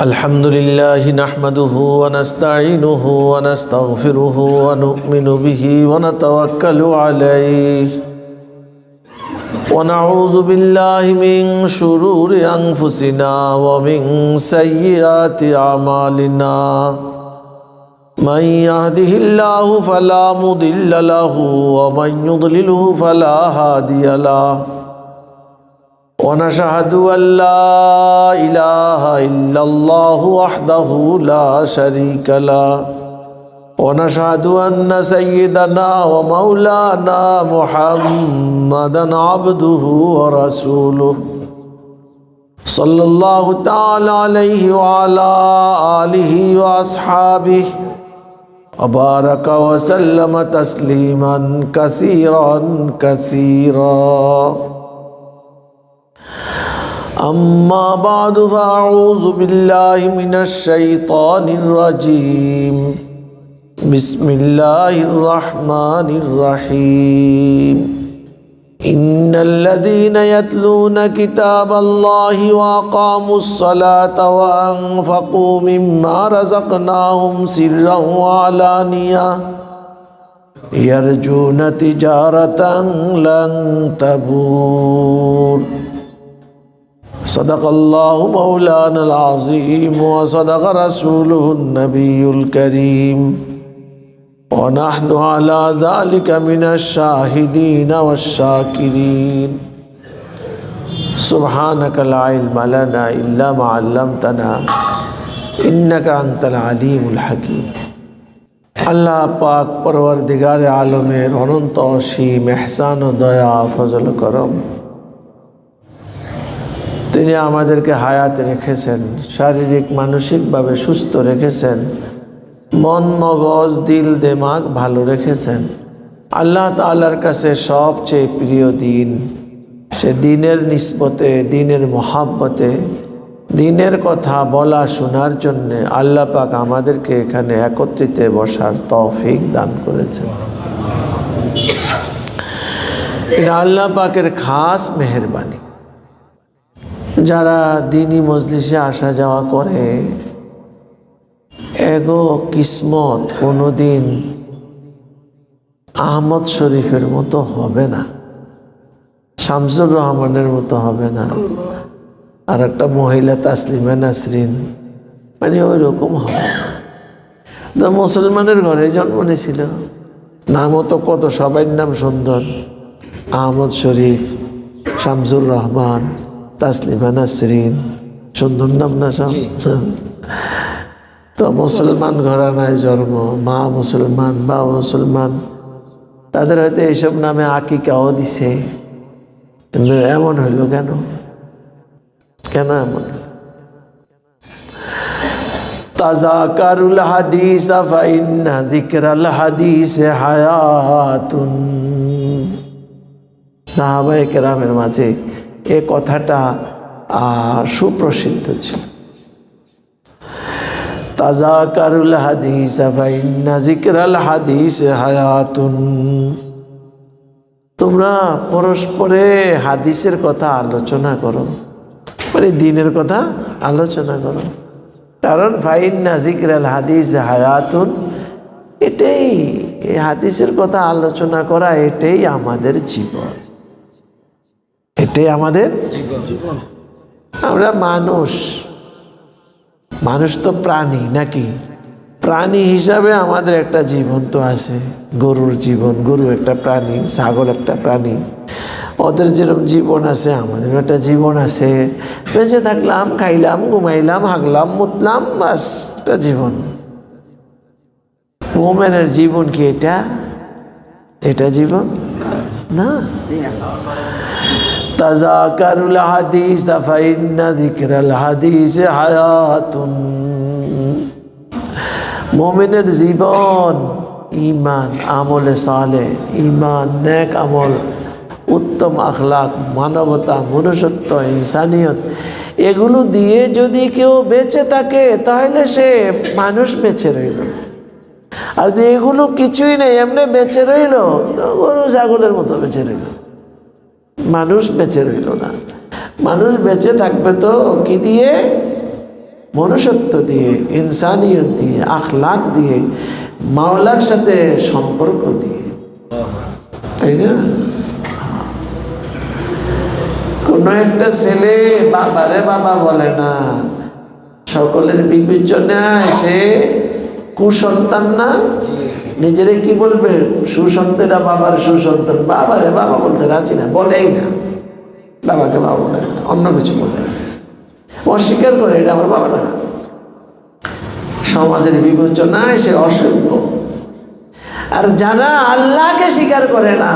الحمد لله نحمده ونستعينه ونستغفره ونؤمن به ونتوكل عليه ونعوذ بالله من شرور أنفسنا ومن سيئات أعمالنا من يهده الله فلا مضل له ومن يضلله فلا هادي له ونشهد أن لا إله إلا الله وحده لا شريك له ونشهد أن سيدنا ومولانا محمدا عبده ورسوله صلى الله تعالى عليه وعلى آله وأصحابه وبارك وسلم تسليما كثيرا كثيرا أما بعد فأعوذ بالله من الشيطان الرجيم بسم الله الرحمن الرحيم إن الذين يتلون كتاب الله وأقاموا الصلاة وأنفقوا مما رزقناهم سرا وعلانية يرجون تجارة لن تبور صدق الله مولانا العظيم وصدق رسوله النبي الكريم ونحن على ذلك من الشاهدين والشاكرين سبحانك لا علم لنا إلا ما علمتنا إنك أنت العليم الحكيم আল্লাহ পাক পরওয়ারদিগারে আলমের অনন্ত অসীম ইহসান ও দয়া ফজল করম তিনি আমাদেরকে হায়াত রেখেছেন, শারীরিক মানসিকভাবে সুস্থ রেখেছেন, মন মগজ দিল দিমাগ ভালো রেখেছেন। আল্লাহ তাআলার কাছে সবচেয়ে প্রিয় দিন, সে দিনের নিসবতে, দিনের মহাব্বতে, দিনের কথা বলা শোনার জন্যে আল্লাহ পাক আমাদেরকে এখানে একত্রিত বসার তৌফিক দান করেছেন। এটা আল্লাহ পাকের খাস মেহেরবানি। যারা দিনী মজলিসে আসা যাওয়া করে এগো কিসমত কোনোদিন আহমদ শরীফের মতো হবে না, শামসুর রহমানের মতো হবে না, আর একটা মহিলা তাসলিমা নাসরিন, মানে ওই রকম হবে তো। মুসলমানের ঘরে জন্ম নিয়েছিল, নামও তো কত, সবাই নাম সুন্দর, আহমদ শরীফ, শামসুর রহমান, তাসলিমা নাসরিন, সুন্দর নাম না সব? তো মুসলমান ঘরানায় জন্ম, মা মুসলমান, বাবা মুসলমান, তাদের হয়তো এইসব নামে আকিকাও দিছে, কিন্তু এমন হইল কেন? কেন এমন? তাযাকারুল হাদিস ফাইন্না যিকরাল হাদিস হায়াতুন। সাহাবায়ে কেরামের মাঝে এ কথাটা সুপ্রসিদ্ধ ছিল। তাযাকারুল হাদিস ফাইন্না যিকরাল হাদিস হায়াতুন। তোমরা পরস্পরে হাদিসের কথা আলোচনা করো, মানে দিনের কথা আলোচনা করো, কারণ ফাইন্না যিকরাল হাদিস হায়াতুন, এটাই, এই হাদিসের কথা আলোচনা করা এটাই আমাদের জীবন, এটাই আমাদের জীবন। আমরা মানুষ তো প্রাণী নাকি? প্রাণী হিসাবে আমাদের একটা জীবন তো আছে। গরুর জীবন, গরু একটা প্রাণী, ছাগল একটা প্রাণী, ওদের যেরকম জীবন আছে আমাদের একটা জীবন আছে। বেঁচে থাকলাম, খাইলাম, ঘুমাইলাম, হাগলাম, মুতলাম, বাস একটা জীবন। মুমিনের জীবন কি এটা? এটা জীবন না। তাযাকারুল হাদিস ফাইন্না যিকরাল হাদিস হায়াতুন। মুমিনের জীবন ঈমান, আমলে সালেহ, ঈমান, নেক আমল, উত্তম আখলাক, মানবতা, মনুষ্যত্ব, ইনসানিয়ত, এগুলো দিয়ে যদি কেউ বেঁচে থাকে তাহলে সে মানুষ বেঁচে রইল। আর যে এগুলো কিছুই নেই, এমনি বেঁচে রইল, তো গরু ছাগলের মতো বেঁচে রইল, মানুষ বেঁচে রইল না। মানুষ বেঁচে থাকবে তো কি দিয়ে? মনুষ্যত্ব দিয়ে, ইনসানিয়ত দিয়ে, আখলাক দিয়ে, মাওলার সাথে সম্পর্ক দিয়ে, তাই না? কোন একটা ছেলে বাবারে বাবা বলে না, সকলের বিবেচনায় সে কুসন্তান না, নিজেরে কি বলবে? সুসন্তান, বাবার সুসন্তান। বাবারে বাবা বলতে রাজি না, বলেই না, বাবাকে বাবা বলে না, অন্য কিছু বলে না, অস্বীকার করে এটা আমার বাবা না। সমাজের বিবেচনায় সে অসভ্য। আর যারা আল্লাহকে স্বীকার করে না,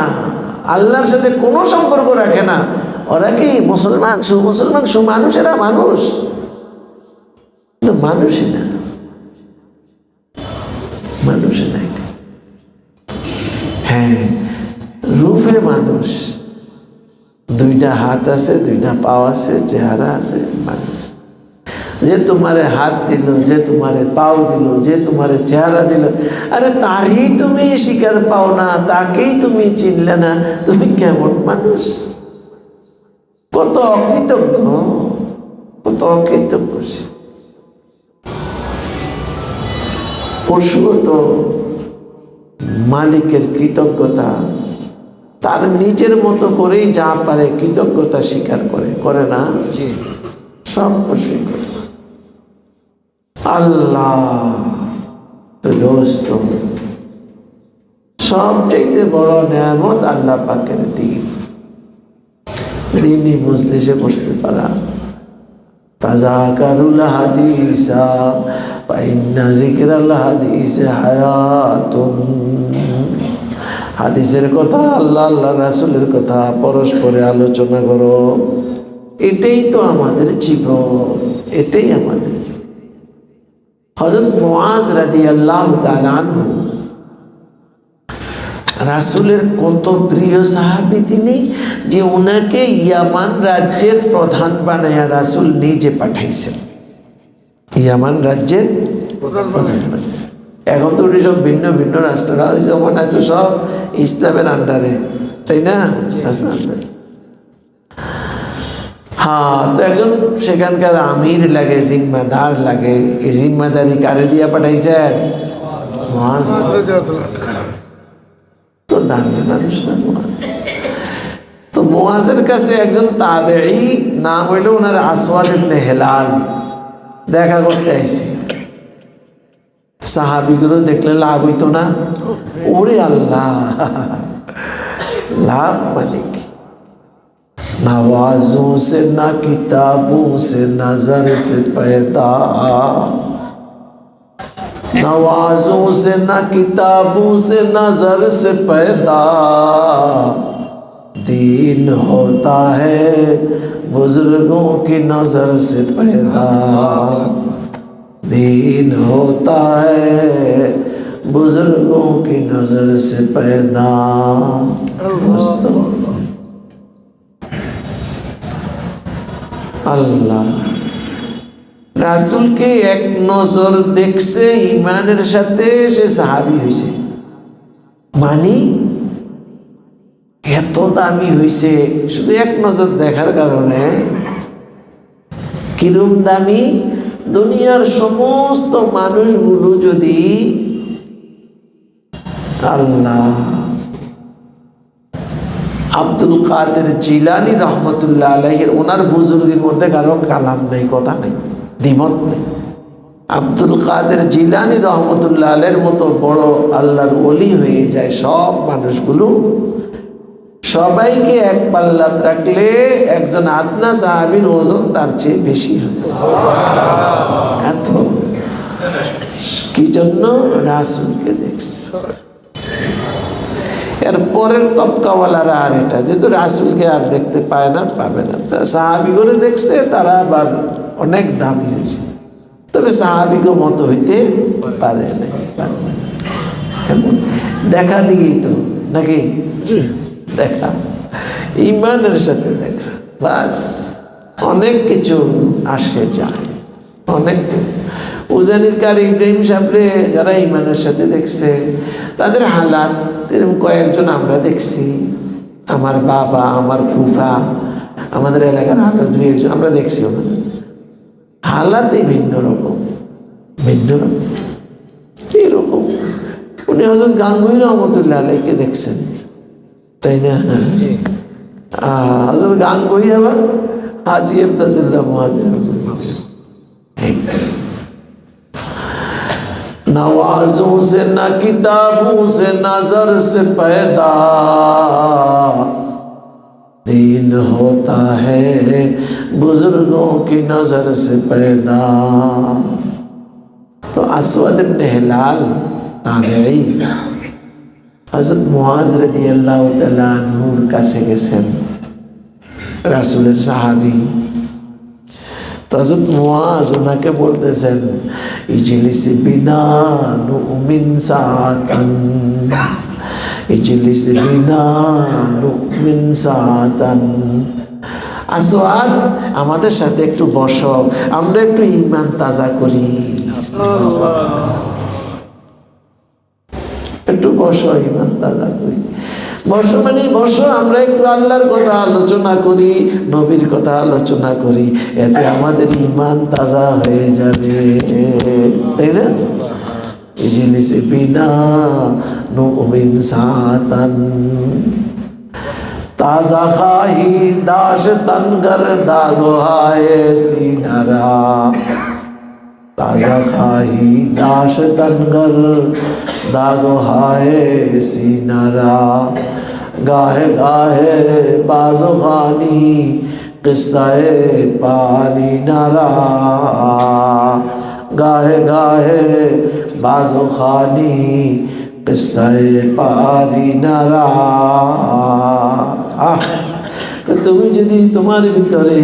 আল্লাহর সাথে কোনো সম্পর্ক রাখে না, ওরা কি মুসলমান? সুমুসলমান, সুমানুষেরা মানুষ, মানুষই না, মানুষই না। হ্যাঁ, রূপে মানুষ, দুইটা হাত আছে, দুইটা পাও আছে, চেহারা আছে, মানুষ। যে তোমারে হাত দিল, যে তোমারে পাও দিল, যে তোমারে চেহারা দিল, আরে তারই তুমি স্বীকার পাও না, তাকেই তুমি চিনলে না, তুমি কেমন মানুষ? কত অকৃতজ্ঞ, কত অকৃতজ্ঞ সে। পশুও তো মালিকের কৃতজ্ঞতা তার নিজের মতো করেই যা পারে কৃতজ্ঞতা স্বীকার করে, করে না? সব পশুই করে। আল্লাহ দোস্ত, সবচাইতে বড় নেয়ামত আল্লাহ পাকের দিন। দিনই মজলিসে বসতে পারা। তাযাকারুল হাদিসা ফাইন্না যিকরাল হাদিসে হায়াতুন। হাদিসের কথা, আল্লাহ আল্লাহ রাসূলের কথা পরস্পরে আলোচনা করো। এটাই তো আমাদের জীবন, এটাই আমাদের জীবন। হযরত মুআজ রাদিয়াল্লাহু তাআলা আনহু, রাসূলের কত প্রিয় সাহাবী তিনি, যে উনাকে ইয়ামান রাজ্যের প্রধান বানায়া রাসূল নিজে পাঠাইছেন। ইয়ামান রাজ্যের প্রধান। এখন তো ওটি সব ভিন্ন ভিন্ন রাষ্ট্ররা, ওই জমানায় তো সব ইসলামের আন্ডারে, তাই না? হ্যাঁ, তো একজন সেখানকার আমির লাগে, জিম্মাদার লাগে। এই জিম্মাদারি কারে দিয়া পাঠাইছেন? মুআজ। তো দামি মানুষ না মুআজ। তো মুআজের কাছে একজন তাবেঈ, নাম হইল ওনার আসওয়াদ ইবনে হিলাল, দেখা করতে আইছে। সাহাবীগুলো দেখলে লাভ হইতো না? ওরে আল্লাহ, লাভ মানে কি? नवाजों से ना किताबों से नजर से पैदा, नवाजों से ना किताबों से नजर से पैदा, दीन होता है बुजुर्गों की नजर से पैदा, दीन होता है बुजुर्गों की नजर से पैदा। আল্লাহ রাসূলকে এক নজর দেখছে, ইমানের সাথে সে সাহাবী হয়েছে। মানি এত দামি হয়েছে শুধু এক নজর দেখার কারণে। কিরম দামি? দুনিয়ার সমস্ত মানুষগুলো যদি আল্লাহ আব্দুল কাদের জিলানী রহমতুল্লাহ আলাইহির, ওনার বুজুর্গের মধ্যে কারো কালাম নেই, কথা নেই, দ্বিমত নেই। আব্দুল কাদের জিলানী রহমতুল্লাহ আলাইহির মতো বড় আল্লাহর ওলি হয়ে যায় সব মানুষগুলো, সবাইকে এক পাল্লাত রাখলে একজন আদনা সাহাবীর ওজন তার চেয়ে বেশি হয়। এত কি জন্য? রাসূলকে দেখছে। এর পরের তবকাওয়ালারা আর এটা, যেহেতু রাসূলকে আর দেখতে পায় না, পাবে না, সাহাবী করে দেখছে, তারা আবার অনেক দামি হয়েছে, তবে সাহাবীকে মতো হইতে পারে না। দেখা দিয়েই তো নাকি, দেখা ইমানের সাথে দেখা, বাস অনেক কিছু আসে যায়, অনেক। উজানির কার ইব্রাহিম সাহেবরে যারা ইমানের সাথে দেখছে, তাদের হালাত এরকম কয়েকজন আমরা দেখছি। আমার বাবা, আমার ফুফা, আমাদের এলাকার আরো দুই একজন আমরা দেখছি। ওনাদের হালাতে ভিন্ন রকম, ভিন্ন রকম। এরকম উনি হযরত গাঙ্গুহি রহমতুল্লাহ আলাইহিকে দেখছেন, তাই না? হযরত গাঙ্গুহি আবার হাজী ইমদাদুল্লাহ মুহাজির। नवाजों से न किताबों से नजर से पैदा दीन होता है बुजुर्गों की नजर से पैदा। तो আসওয়াদ ইবনে হিলাল তাবেঈ হযরত মুআজ রাদিয়াল্লাহু তাআলা আনহুর কাছে গেছেন, রাসূলের সাহাবী। হযরত মুআজ ওনাকে বলতেছেন, ইজলিস বিনা নুমিন সাআতান, ইজলিস বিনা নুমিন সাআতান। আসওয়াদ, আমাদের সাথে একটু বসো, আমরা একটু ঈমান তাজা করি। একটু বসো, ঈমান তাজা করি। বসো মানে বসো, আমরা একটু আল্লাহর কথা আলোচনা করি, নবীর কথা আলোচনা করি, এতে আমাদের ঈমান তাজা হয়ে যাবে, তাই না? ইজলিসে বিনা নুমিন সাতান, তাজা খাহি দাশ তনগর দাগো হায় সিনারা, ताज़ा खाही दाश तनगर दागो हाय सीनारा, गाहे गाहे बाजो खानी किस्साए पारी नारा, गाहे गाहे बाजो खानी किस्साए पारी नारा। তুমি যদি তোমার ভিতরে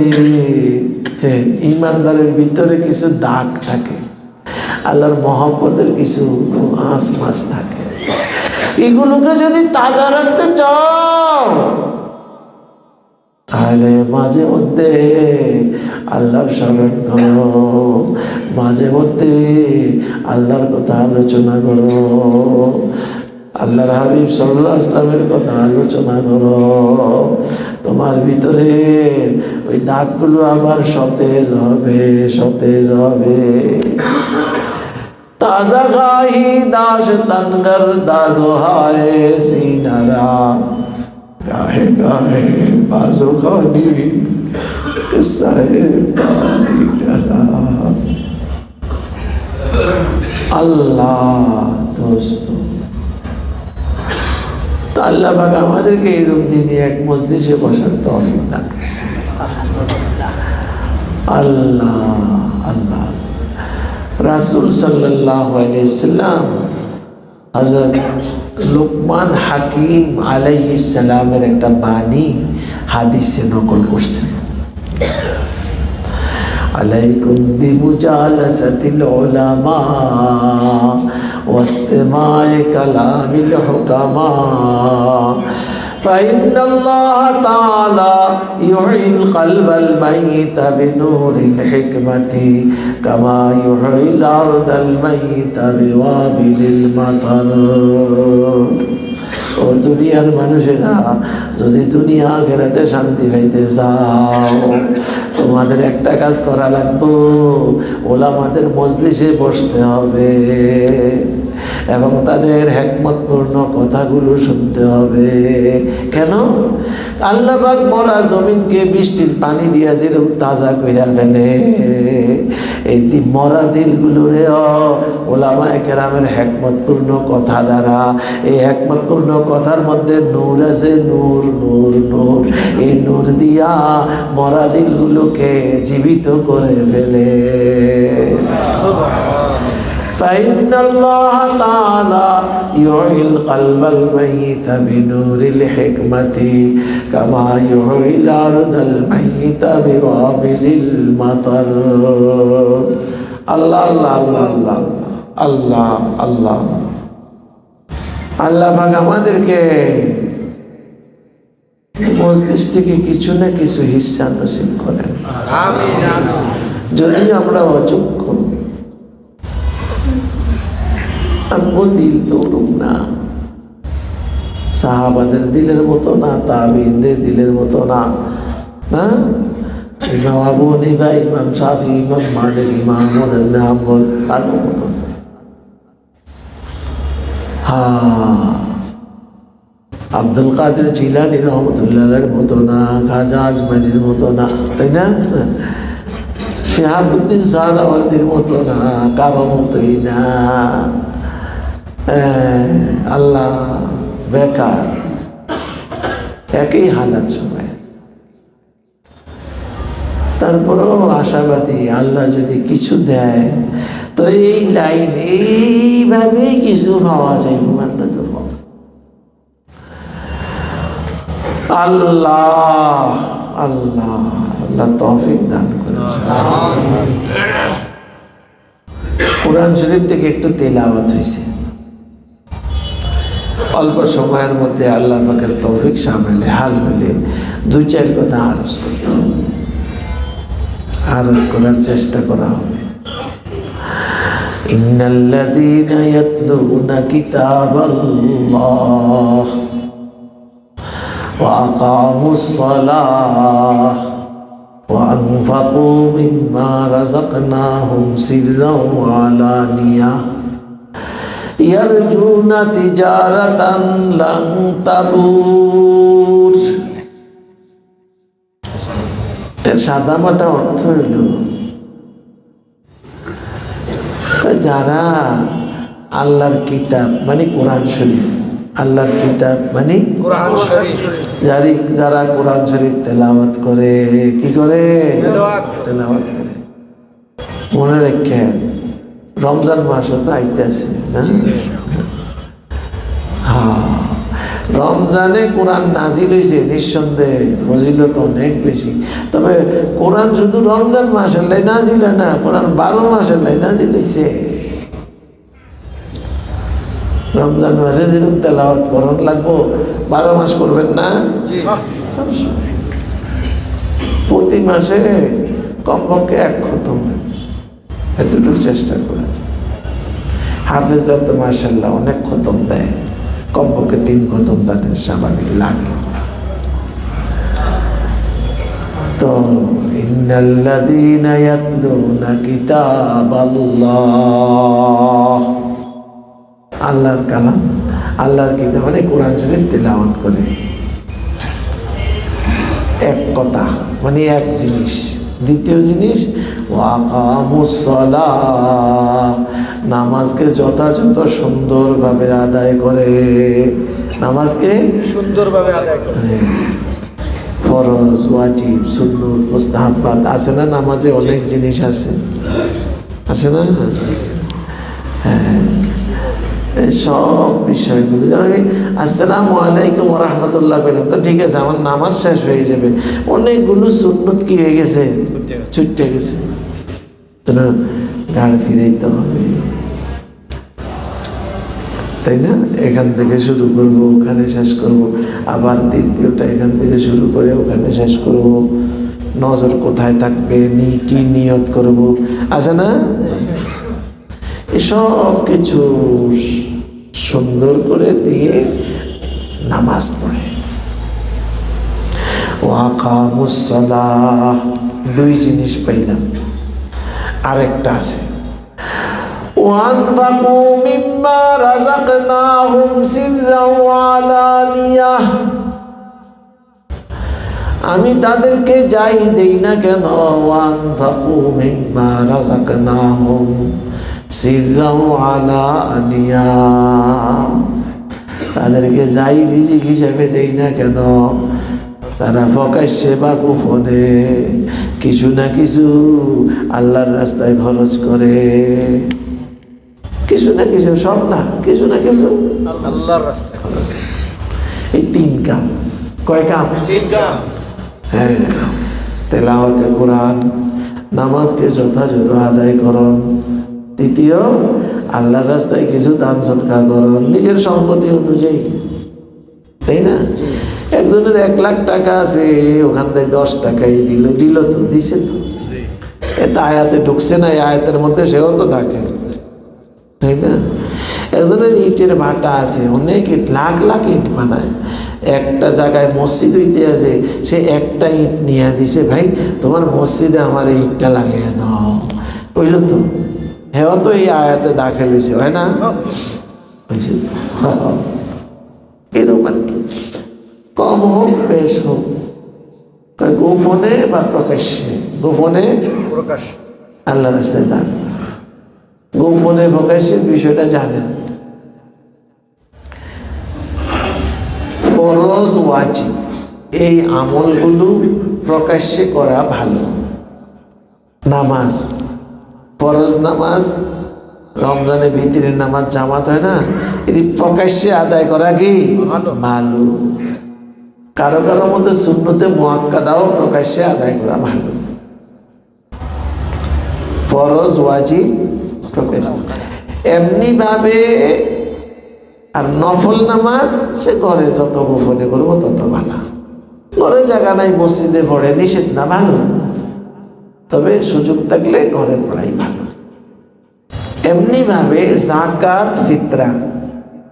ইমানদারের ভিতরে কিছু দাগ থাকে, আল্লাহর মহব্বতের কিছু আঁচ মাছ থাকে, এগুলোকে যদি তাজা রাখতে চাও তাহলে মাঝে মধ্যে আল্লাহর স্মরণ করো, মাঝে মধ্যে আল্লাহর কথা আলোচনা করো, আল্লাহর হাবিব সাল্লাল্লাহু আলাইহি ওয়াসাল্লামের কথা আলোচনা করো। তোমার ভিতরে ওই দাগগুলো আবার সতেজ হবে, সতেজ হবে। তাজা গাহি দাশ তনগর দাগো হায় সিনারা, গাহে গাহে বাজো খানি কিসায়ে পারি নারা। আল্লাহ দোস্ত, তো আল্লাহ পাক আমাদেরকে এরকম দিনে এক মজলিসে বসার তৌফিক দান করেছেন। আল্লাহ আল্লাহ। রাসূল সাল্লাল্লাহু আলাইহি ওয়াসাল্লাম হযরত লুকমান হাকিম আলাইহিস সালামের একটা বাণী হাদিসে নকল করছেন। আলাইকুম বিমুজালাসাতিল উলামা ওয়াস্তিমা'i কালামিল হুকামা فإن الله تعالى يحيي القلب الميت بنور الحكمة كما يحيي الأرض الميت بوابل المطر। ও দুনিয়ার মানুষেরা, যদি দুনিয়া আখিরাতে শান্তি পাইতে চাও, তোমাদের একটা কাজ করা লাগবে, ওলামাদের মজলিসে বসতে হবে এবং তাদের হিকমতপূর্ণ কথাগুলো শুনতে হবে। কেন? আল্লাহ পাক মরা জমিনকে বৃষ্টির পানি দিয়া যেরকম তাজা কইরা ফেলে, এই মরা দিলগুলোরে ওলামায়ে কেরামের হিকমতপূর্ণ কথা দ্বারা, এই হিকমতপূর্ণ কথার মধ্যে নূর আছে, নূর নূর নূর, এই নূর দিয়া মরা দিলগুলোকে জীবিত করে ফেলে। فإن الله تعالى يحيي القلب الميت بنور الحكمة كما يحيي الأرض الميت بوابل المطر। আল্লাহ আল্লাহ আল্লাহ আল্লাহ আল্লাহ আল্লাহ। আল্লাহ পাক আমাদেরকে মজলিস থেকে কিছু না কিছু হিস্সা নসিব করেন। আমিন। যদি আমরা অযোগ্য, আমগো দিল তো ওরকম না, সাহাবাদের দিলের মতো না, তাবিঈনদের দিলের মতো না, ইমাম আবু হানিফা, ইমাম শাফি, ইমাম মালিক, ইমাম আহমদ ইবনে হাম্বল, কারো মতো না। আব্দুল কাদের জিলানী রহমতুল্লাহের মতো না, খাজা আজমানির মতো না, তাই না? শিহাবুদ্দিন সাহারাওয়ার্দীর মতো না, কারো মতোই না। আল্লাহ বেকার, একই হালাত সময়। তারপরেও আশাবাদী, আল্লাহ যদি কিছু দেয় তো এই লাইন এইভাবেই কিছু পাওয়া যায়। আল্লাহ আল্লাহ আল্লাহ তৌফিক দান করে। কোরআন শরীফ থেকে একটু তেলাওয়াত হয়েছে, অল্প সময়ের মধ্যে আল্লাহ পাকের তৌফিক সামনে হাল হলে 2-4 কথা আরজ করার চেষ্টা করা হবে। ইন্নাল্লাযীনা ইয়াতলুনা কিতাবাল্লাহ ওয়া আকামুস সালাহ ওয়া আনফাকু মিম্মা রাযাকনাহুম সিররাও ওয়া আলানিয়া ইয়ারজুনা তিজারাতান লান তাবুর। এর সাদামাটা অর্থ হইল যারা আল্লাহর কিতাব মানে কোরআন শরীফ, আল্লাহর কিতাব মানে কোরআন শরীফ, যারা কোরআন শরীফ তেলাওয়াত করে, কি করে? তেলাওয়াত করে। মনে রাখেন রমজান মাসও তো আইতে আছে না? রমজানে কোরআন নাজিল হয়েছে, নিঃসন্দেহে ফজিলত অনেক বেশি। তবে কোরআন শুধু রমজান মাসের লাই নাজিল হয় না, কোরআন 12 মাসের লাই নাজিল হয়েছে। রমজান মাসে যেরকম তেলাওয়াত করণ লাগবো, 12 মাস করবেন না? প্রতি মাসে কমপক্ষে 1 খতম, এতটুকু চেষ্টা করেছে। হাফেজরা তো মাশাআল্লাহ অনেক খতম দেয়, কমপক্ষে 3 খতম তাদের স্বাভাবিক লাগে। তো ইন্নাল্লাযীনা ইয়াতলুনা কিতাবাল্লাহ, আল্লাহর কালাম, আল্লাহর কিতাব মানে কোরআন শরীফ তেলাওয়াত করে। এক কথা মানে এক জিনিস। দ্বিতীয় জিনিস ওয়া আকামুস সালাহ, নামাজকে যথাযথ সুন্দরভাবে আদায় করে। নামাজকে সুন্দরভাবে আদায় করে। ফরজ, ওয়াজিব, সুন্নত, মুস্তাহাব্বাত আছে না? নামাজে অনেক জিনিস আছে, আছে না? হ্যাঁ, সব বিষয়গুলো যেন আমি আসসালামু আলাইকুম ওয়া রাহমাতুল্লাহ বললাম তো ঠিক আছে, আমার নামাজ শেষ হয়ে যাবে। অনেকগুলো সুন্নত কি হয়ে গেছে? ছুটে গেছে। গাড়ি ফিরাইতে হবে, তাই না? এখান থেকে শুরু করব, ওখানে শেষ করব, আবার দ্বিতীয়টা এখান থেকে শুরু করে ওখানে শেষ করব। নজর কোথায় থাকবে, কি নিয়ত করব, আছে না? এসব কিছু সুন্দর করে দিয়ে নামাজ পড়ে। ওয়া আকামুস সালাহ, 2 জিনিস পাইলাম। আরেকটা আছে ওয়া আনফাকু মিম্মা রাযাকনাহুম সিররাও ওয়া আলানিয়া, আমি তাদেরকে যাই দেই না কেন, ওয়া আনফাকু মিম্মা রাযাকনাহুম সিররাও আলানিয়া, তাদেরকে যাই রিজিক হিসেবে দেই না কেন, তারা প্রকাশ্যে বা গোপনে কিছু না কিছু আল্লাহর রাস্তায় খরচ করে। কিছু না কিছু, সব না, কিছু না কিছু আল্লাহর রাস্তায় খরচ। এই 3 কাম। কয় কাম? 3 কাম। হ্যাঁ, তেলাওয়াতে কোরআন, নামাজকে যথাযথ আদায় করুন, দ্বিতীয় আল্লাহর রাস্তায় কিছু দান সদকা করুন নিজের সম্পত্তি অনুযায়ী, তাই না? একজনের 1 লাখ টাকা আছে, ওখান থেকে 10 টাকাই দিল তো দিছে তো, এত আয়াতে ঢুকছে না, এই আয়াতের মধ্যে সেও তো থাকে, তাই না? একজনের ইটের ভাটা আছে, অনেক ইট, লাখ লাখ ইট বানায়, একটা জায়গায় মসজিদ হইতে আছে, সে একটা ইট নিয়ে দিছে, ভাই তোমার মসজিদে আমার এই ইটটা লাগিয়ে দাও, বুঝলো তো? হ্যাঁ, তো এই আয়াতে দাখিল হয়েছে, হয় না? এরকম আর কি, কম হোক বেশ হোক, গোপনে বা প্রকাশ্যে। গোপনে প্রকাশ আল্লাহ রাস্তায় দান, গোপনে প্রকাশের বিষয়টা জানেন। ফরজ ওয়াজিব এই আমলগুলো প্রকাশ্যে করা ভালো। নামাজ, ফরজ নামাজ, রমজানের ভিতরের নামাজ জামাত হয় না, এটি প্রকাশ্যে আদায় করা কি ভালো। কারো কারো মধ্যে সুন্নতে মুআক্কাদাও প্রকাশ্যে আদায় করা ভালো। ফরজ ওয়াজিব প্রকাশ্যে এমনি ভাবে, আর নফল নামাজ সে ঘরে যত গোপনে করবো তত ভালো। ঘরে জায়গা নাই, মসজিদে পড়ে, নিষেধ না, ভালো, তবে সুযোগ থাকলে ঘরে পড়াই ভালো। এমনি ভাবে জাকাত, ফিতরা,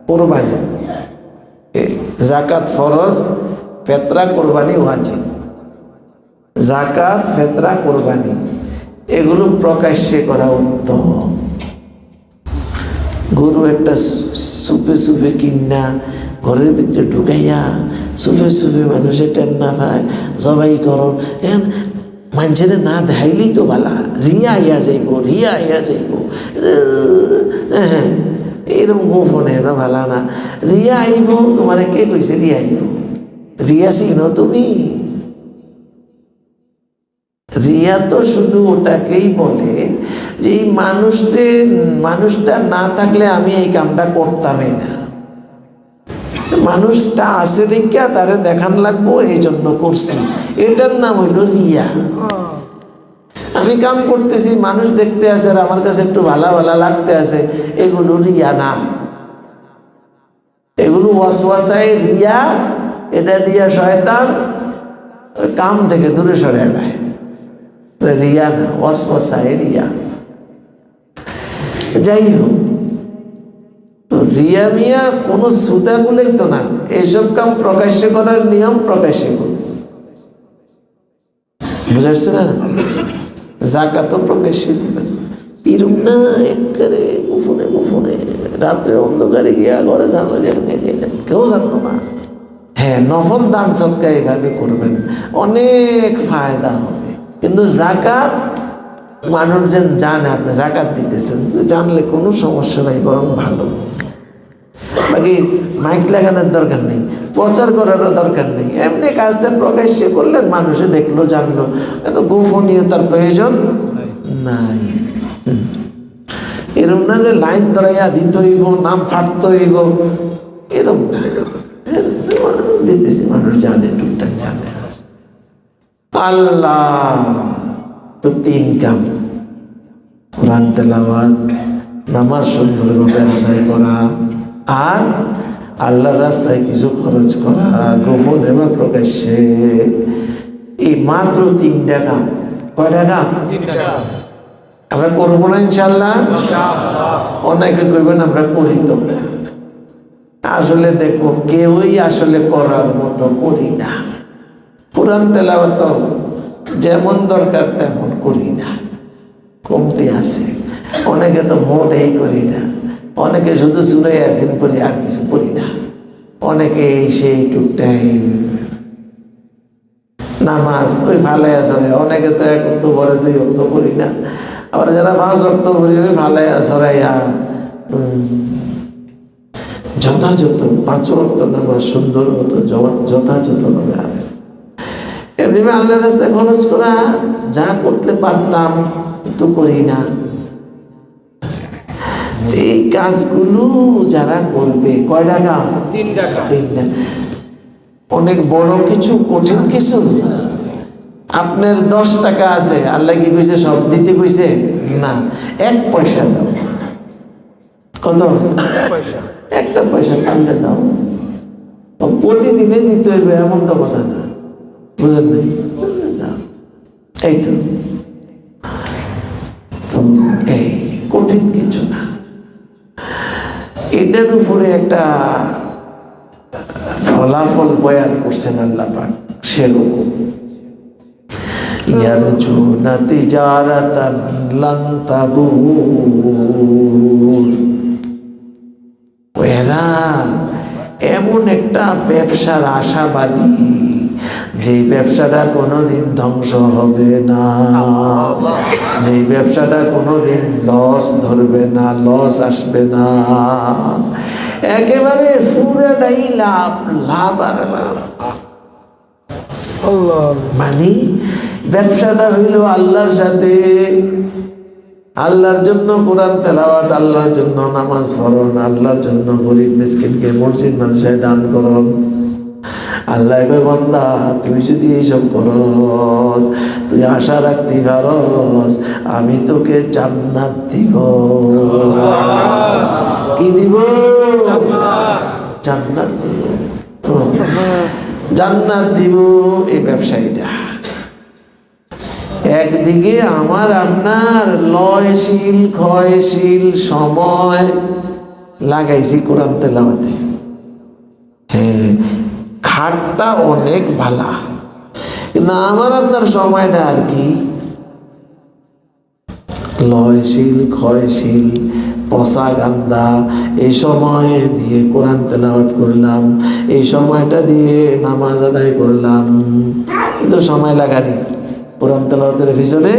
কোরবানি, জাকাত ফরজ, ফিতরা কোরবানি ওয়াজিব। জাকাত, ফিতরা, কোরবানি এগুলো প্রকাশ্যে করা উত্তম। গরু একটা সুপে সুপে কিনা ঘরের ভিতরে ঢুকাইয়া সুপে সুপে মানুষের টেন না পায় জবাই করন, মানুষের না দেখাইলেই তো ভালা, রিয়া আইয়া যাইব, রিয়া আইয়া যাইব। হ্যাঁ, এরকম গোপনে না ভালা না। রিয়া আইব, তোমার কে কইছে রিয়া আইব? রিয়া চিনো তুমি? রিয়া তো শুধু ওটাকেই বলে যে এই মানুষটা না থাকলে আমি এই কামটা করতামই না, মানুষটা আছে দেখিয়া তারে দেখান লাগবো, এই জন্য করছি, এটার নাম হইল রিয়া। আমি কাম করতেছি, মানুষ দেখতে আছে আর আমার কাছে একটু ভালা ভালা লাগতে আছে, এগুলো রিয়া না, এগুলো ওয়াসওয়াসায় রিয়া। এটা দিয়া শয়তান কাম থেকে দূরে সরে নেয়, রিয়া না, ওয়াসওয়াসায় রিয়া। যাই হোক, তো রিয়া মিয়া কোনো সুদাগুলোই তো না, এইসব কাম প্রকাশ্যে করার নিয়ম প্রকাশ্যে করবে, বুঝাচ্ছে না? জাকাতও প্রকাশ্যে দিবেন, এরকম না একেবারে গোপনে গোপনে রাত্রে অন্ধকারে গিয়া ঘরে জানলা যেদিলেন কেউ জানলো না। হ্যাঁ, নফল দান সদকা এইভাবে করবেন, অনেক ফায়দা হবে। কিন্তু জাকাত মানুষ যেন জানে আপনি জাকাত দিতেছেন, জানলে কোনো সমস্যা নাই, বরং ভালো। বাকি মাইক লাগানোর দরকার নেই, প্রচার করারও দরকার নেই, এমনি কাজটা প্রকাশ্যে করলেন, মানুষে দেখলো জানলো, এত গোপনীয়তার প্রয়োজন নাই। এরম না যে লাইন ধরাইয়া দিতে হইব, নাম ফাটতে হইব, এরম না, দিতেছি মানুষ জানে, টুকটাক জানে। আল্লাহ তো তিন কাম, কোরআন তেলাওয়াত, নামাজ সুন্দরভাবে আদায় করা, আর আল্লাহর রাস্তায় কিছু খরচ করা, গোপনে বা প্রকাশ্যে। এই মাত্র তিনটা কাম। কয়টা কাম? আমরা করবো না ইনশাল্লাহ? অনেকে করবেন আমরা করি তো, আসলে দেখবো কেউই আসলে করার মতো করি না। কোরআন তেলাওয়াত যেমন দরকার তেমন করি না, কমতি আছে। অনেকে তো মোটেই করি না, অনেকে শুধু সূরা ইয়াসিন পড়ি, আর কিছু পড়ি না। অনেকে সেই টুকটাই নামাজ ওই ফালাইয়া চলে, অনেকে তো 1 ওয়াক্ত পরে 2 ওয়াক্ত পড়ি না, আবার যারা 5 ওয়াক্ত পড়ি ওই ফালাইয়া চড়াইয়া যথাযথ 5 ওয়াক্ত নামাজ সুন্দর মতো যথাযথভাবে আদায়। এমনি আল্লাহর রাস্তায় খরচ করা, যা করতে পারতাম কিন্তু করি না। এই কাজগুলো যারা করবে, কয়টা কাম? 3টা। অনেক বড় কিছু, কঠিন কিছু। আপনার 10 টাকা আছে, আল্লাহ কি কইছে সব দিতে কইছে? না, 1 পয়সা দাও। কত? 1 পয়সা। 1টা পয়সা কামড়ে দাও, প্রতিদিনে দিতে হইবে এমন তো কথা না, বুঝেন নাই? এই তো এই কঠিন কিছু না। এটার উপরে একটা ফলাফল বয়ান করছেন আল্লাহ পাক সেরকম। ইয়ারজুনা তিজারাতান লান তাবুর, এরা এমন একটা ব্যবসার আশাবাদী যে ব্যবসাটা কোনোদিন ধ্বংস হবে না, যে ব্যবসাটা কোনোদিন লস ধরবে না, লস আসবে না, একেবারে পুরোটাই লাভ, লাভ আর লাভ। মানে ব্যবসাটা হইল আল্লাহর সাথে, আল্লাহর জন্য কোরআন তেলাওয়াত, আল্লাহর জন্য নামাজ পড়ন, আল্লাহর জন্য গরিব মিসকিনকে মসজিদ মাদ্রাসায় দান করন। আল্লাহ কয় বান্দা তুই যদি এইসব করস, তুই আশা রাখতে পারস আমি তোকে জান্নাত দিব। কি দিব? জান্নাত দিব, জান্নাত দিব। এই ব্যবসায়ীটা একদিকে আমার আপনার লয়শীল ক্ষয়শীল সময় লাগাইছি কোরআন তেলাওয়াতে, হ্যাঁ খাটটা অনেক ভালা, কিন্তু আমার আপনার সময়টা আর কি লয়শীল ক্ষয়শীল পচা গান্দা। এই সময় দিয়ে কোরআন তেলাওয়াত করলাম, এই সময়টা দিয়ে নামাজ আদায় করলাম, কিন্তু সময় লাগানি কোরআন তেলাওয়াতের পিছনে,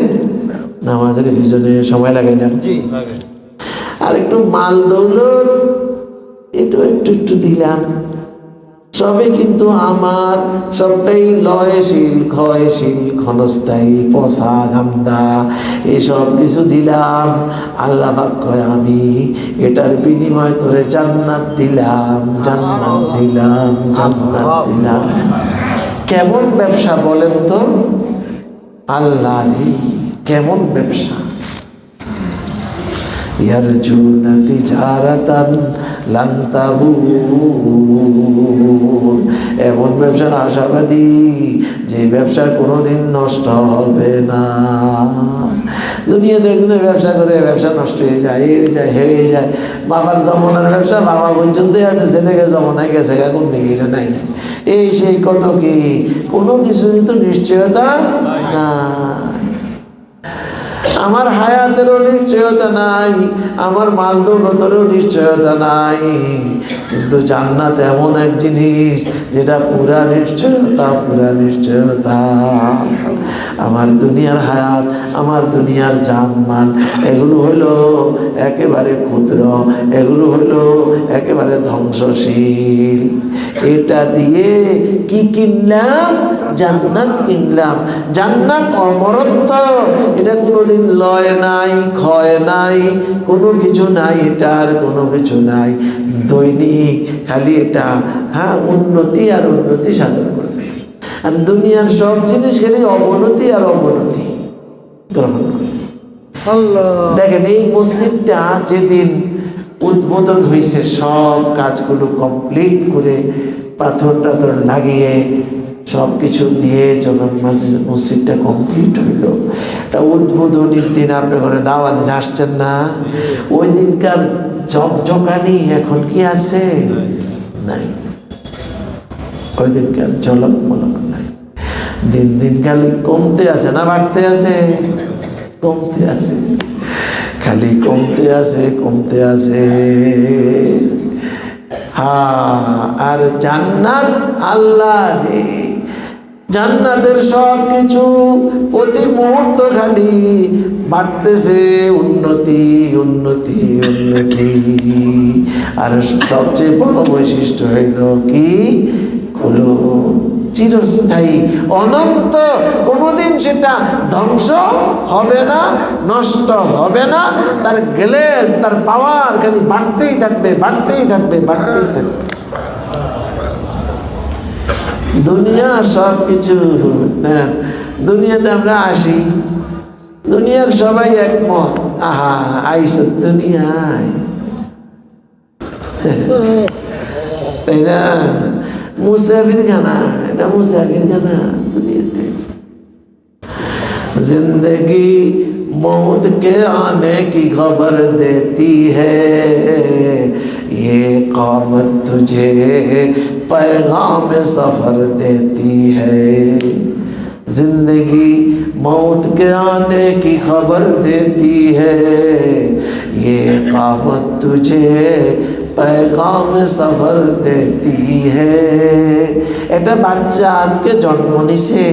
নামাজের পিছনে সময় লাগাইলাম। আর একটু মাল দৌলত একটু একটু একটু দিলাম, সবে কিন্তু আমার সবটাই লয়শীল ক্ষয়শীল ক্ষণস্থায়ী পচা গান্দা। এসব কিছু দিলাম, আল্লাহ পাক কয় আমি এটার বিনিময় তোরে জান্নাত দিলাম, জান্নাত দিলাম, জান্নাত দিলাম। কেমন ব্যবসা বলেন তো? আল্লাহ রে কেমন ব্যবসা! ইয়ারজুনা তিজারাতান লান তাবুর, এমন ব্যবসার আশাবাদী যে ব্যবসা কোনোদিন নষ্ট হবে না। দুনিয়াতে একজনে ব্যবসা করে ব্যবসা নষ্ট হয়ে যায়, হয়ে যায়, হয়ে যায়। বাবার জমানার ব্যবসা বাবা পর্যন্ত আছে, ছেলেকে জমানায় গেছে কোন দিকে এটা নাই। এই সেই কত কি, কোনো কিছুই তো নিশ্চয়তা না। আমার হায়াতেরও নিশ্চয়তা নাই, আমার মাল দৌলতেরও নিশ্চয়তা নাই, কিন্তু জান্নাত এমন এক জিনিস যেটা পুরা নিশ্চয়তা, পুরা নিশ্চয়তা। আমার দুনিয়ার হায়াত, আমার দুনিয়ার জানমাল এগুলো হলো একেবারে ক্ষুদ্র, এগুলো হলো একেবারে ধ্বংসশীল। এটা দিয়ে কি কিনলাম? জান্নাত কিনলাম। জান্নাত অমরত্ব, এটা কোনোদিন লয় নাই, ক্ষয় নাই, কোনো কিছু নাই, এটার কোনো কিছু নাই। দৈনিক খালি এটা উন্নতি আর উন্নতি সাধন করবে। আর দুনিয়ার সব জিনিস খালি অবনতি আর অবনতি গ্রহণ করবে। দেখেন এই মসজিদটা যেদিন উদ্বোধন হয়েছে, সব কাজগুলো কমপ্লিট করে পাথর টাথর লাগিয়ে সব কিছু দিয়ে যখন মসজিদটা কমপ্লিট হইল, এটা উদ্বোধনীর দিন আপনি ঘরে দাওয়াত আসছেন না, ওই দিনকার ঝকঝকানি এখন কি আছে? নাই। ওই দিনকার ঝলক মলক নাই। দিন দিন খালি কমতে আছে না বাড়তে আছে? কমতে আছে, খালি কমতে আছে, কমতে আছে। আর জান্নাত আল্লাহ রে, জান্নাতের সব কিছু প্রতি মুহূর্ত খালি বাড়তেছে, উন্নতি উন্নতি উন্নতি। আর সবচেয়ে বড় বৈশিষ্ট্য হইল কি? হলো চিরস্থায়ী, অনন্ত, কোনোদিন সেটা ধ্বংস হবে না, নষ্ট হবে না। তার গ্লেজ, তার পাওয়ার খালি বাড়তেই থাকবে, বাড়তেই থাকবে, বাড়তেই থাকবে। দুনিয়া সব কিছু, দুনিয়াতে আমরা আসি, দুনিয়ার সবাই একমত, আহা আইস দুনিয়ায়, তাই না? মুসাফির খানা, এটা মুসাফির খানা। দুনিয়াতে जिंदगी मौत के आने की खबर देती है, ये कामत तुझे पैगाम सफ़र देती है, जिंदगी मौत के आने की खबर देती है, ये कामत तुझे पैगाम सफर देती है। একটা বাচ্চা আজকে জন্ম নিছে,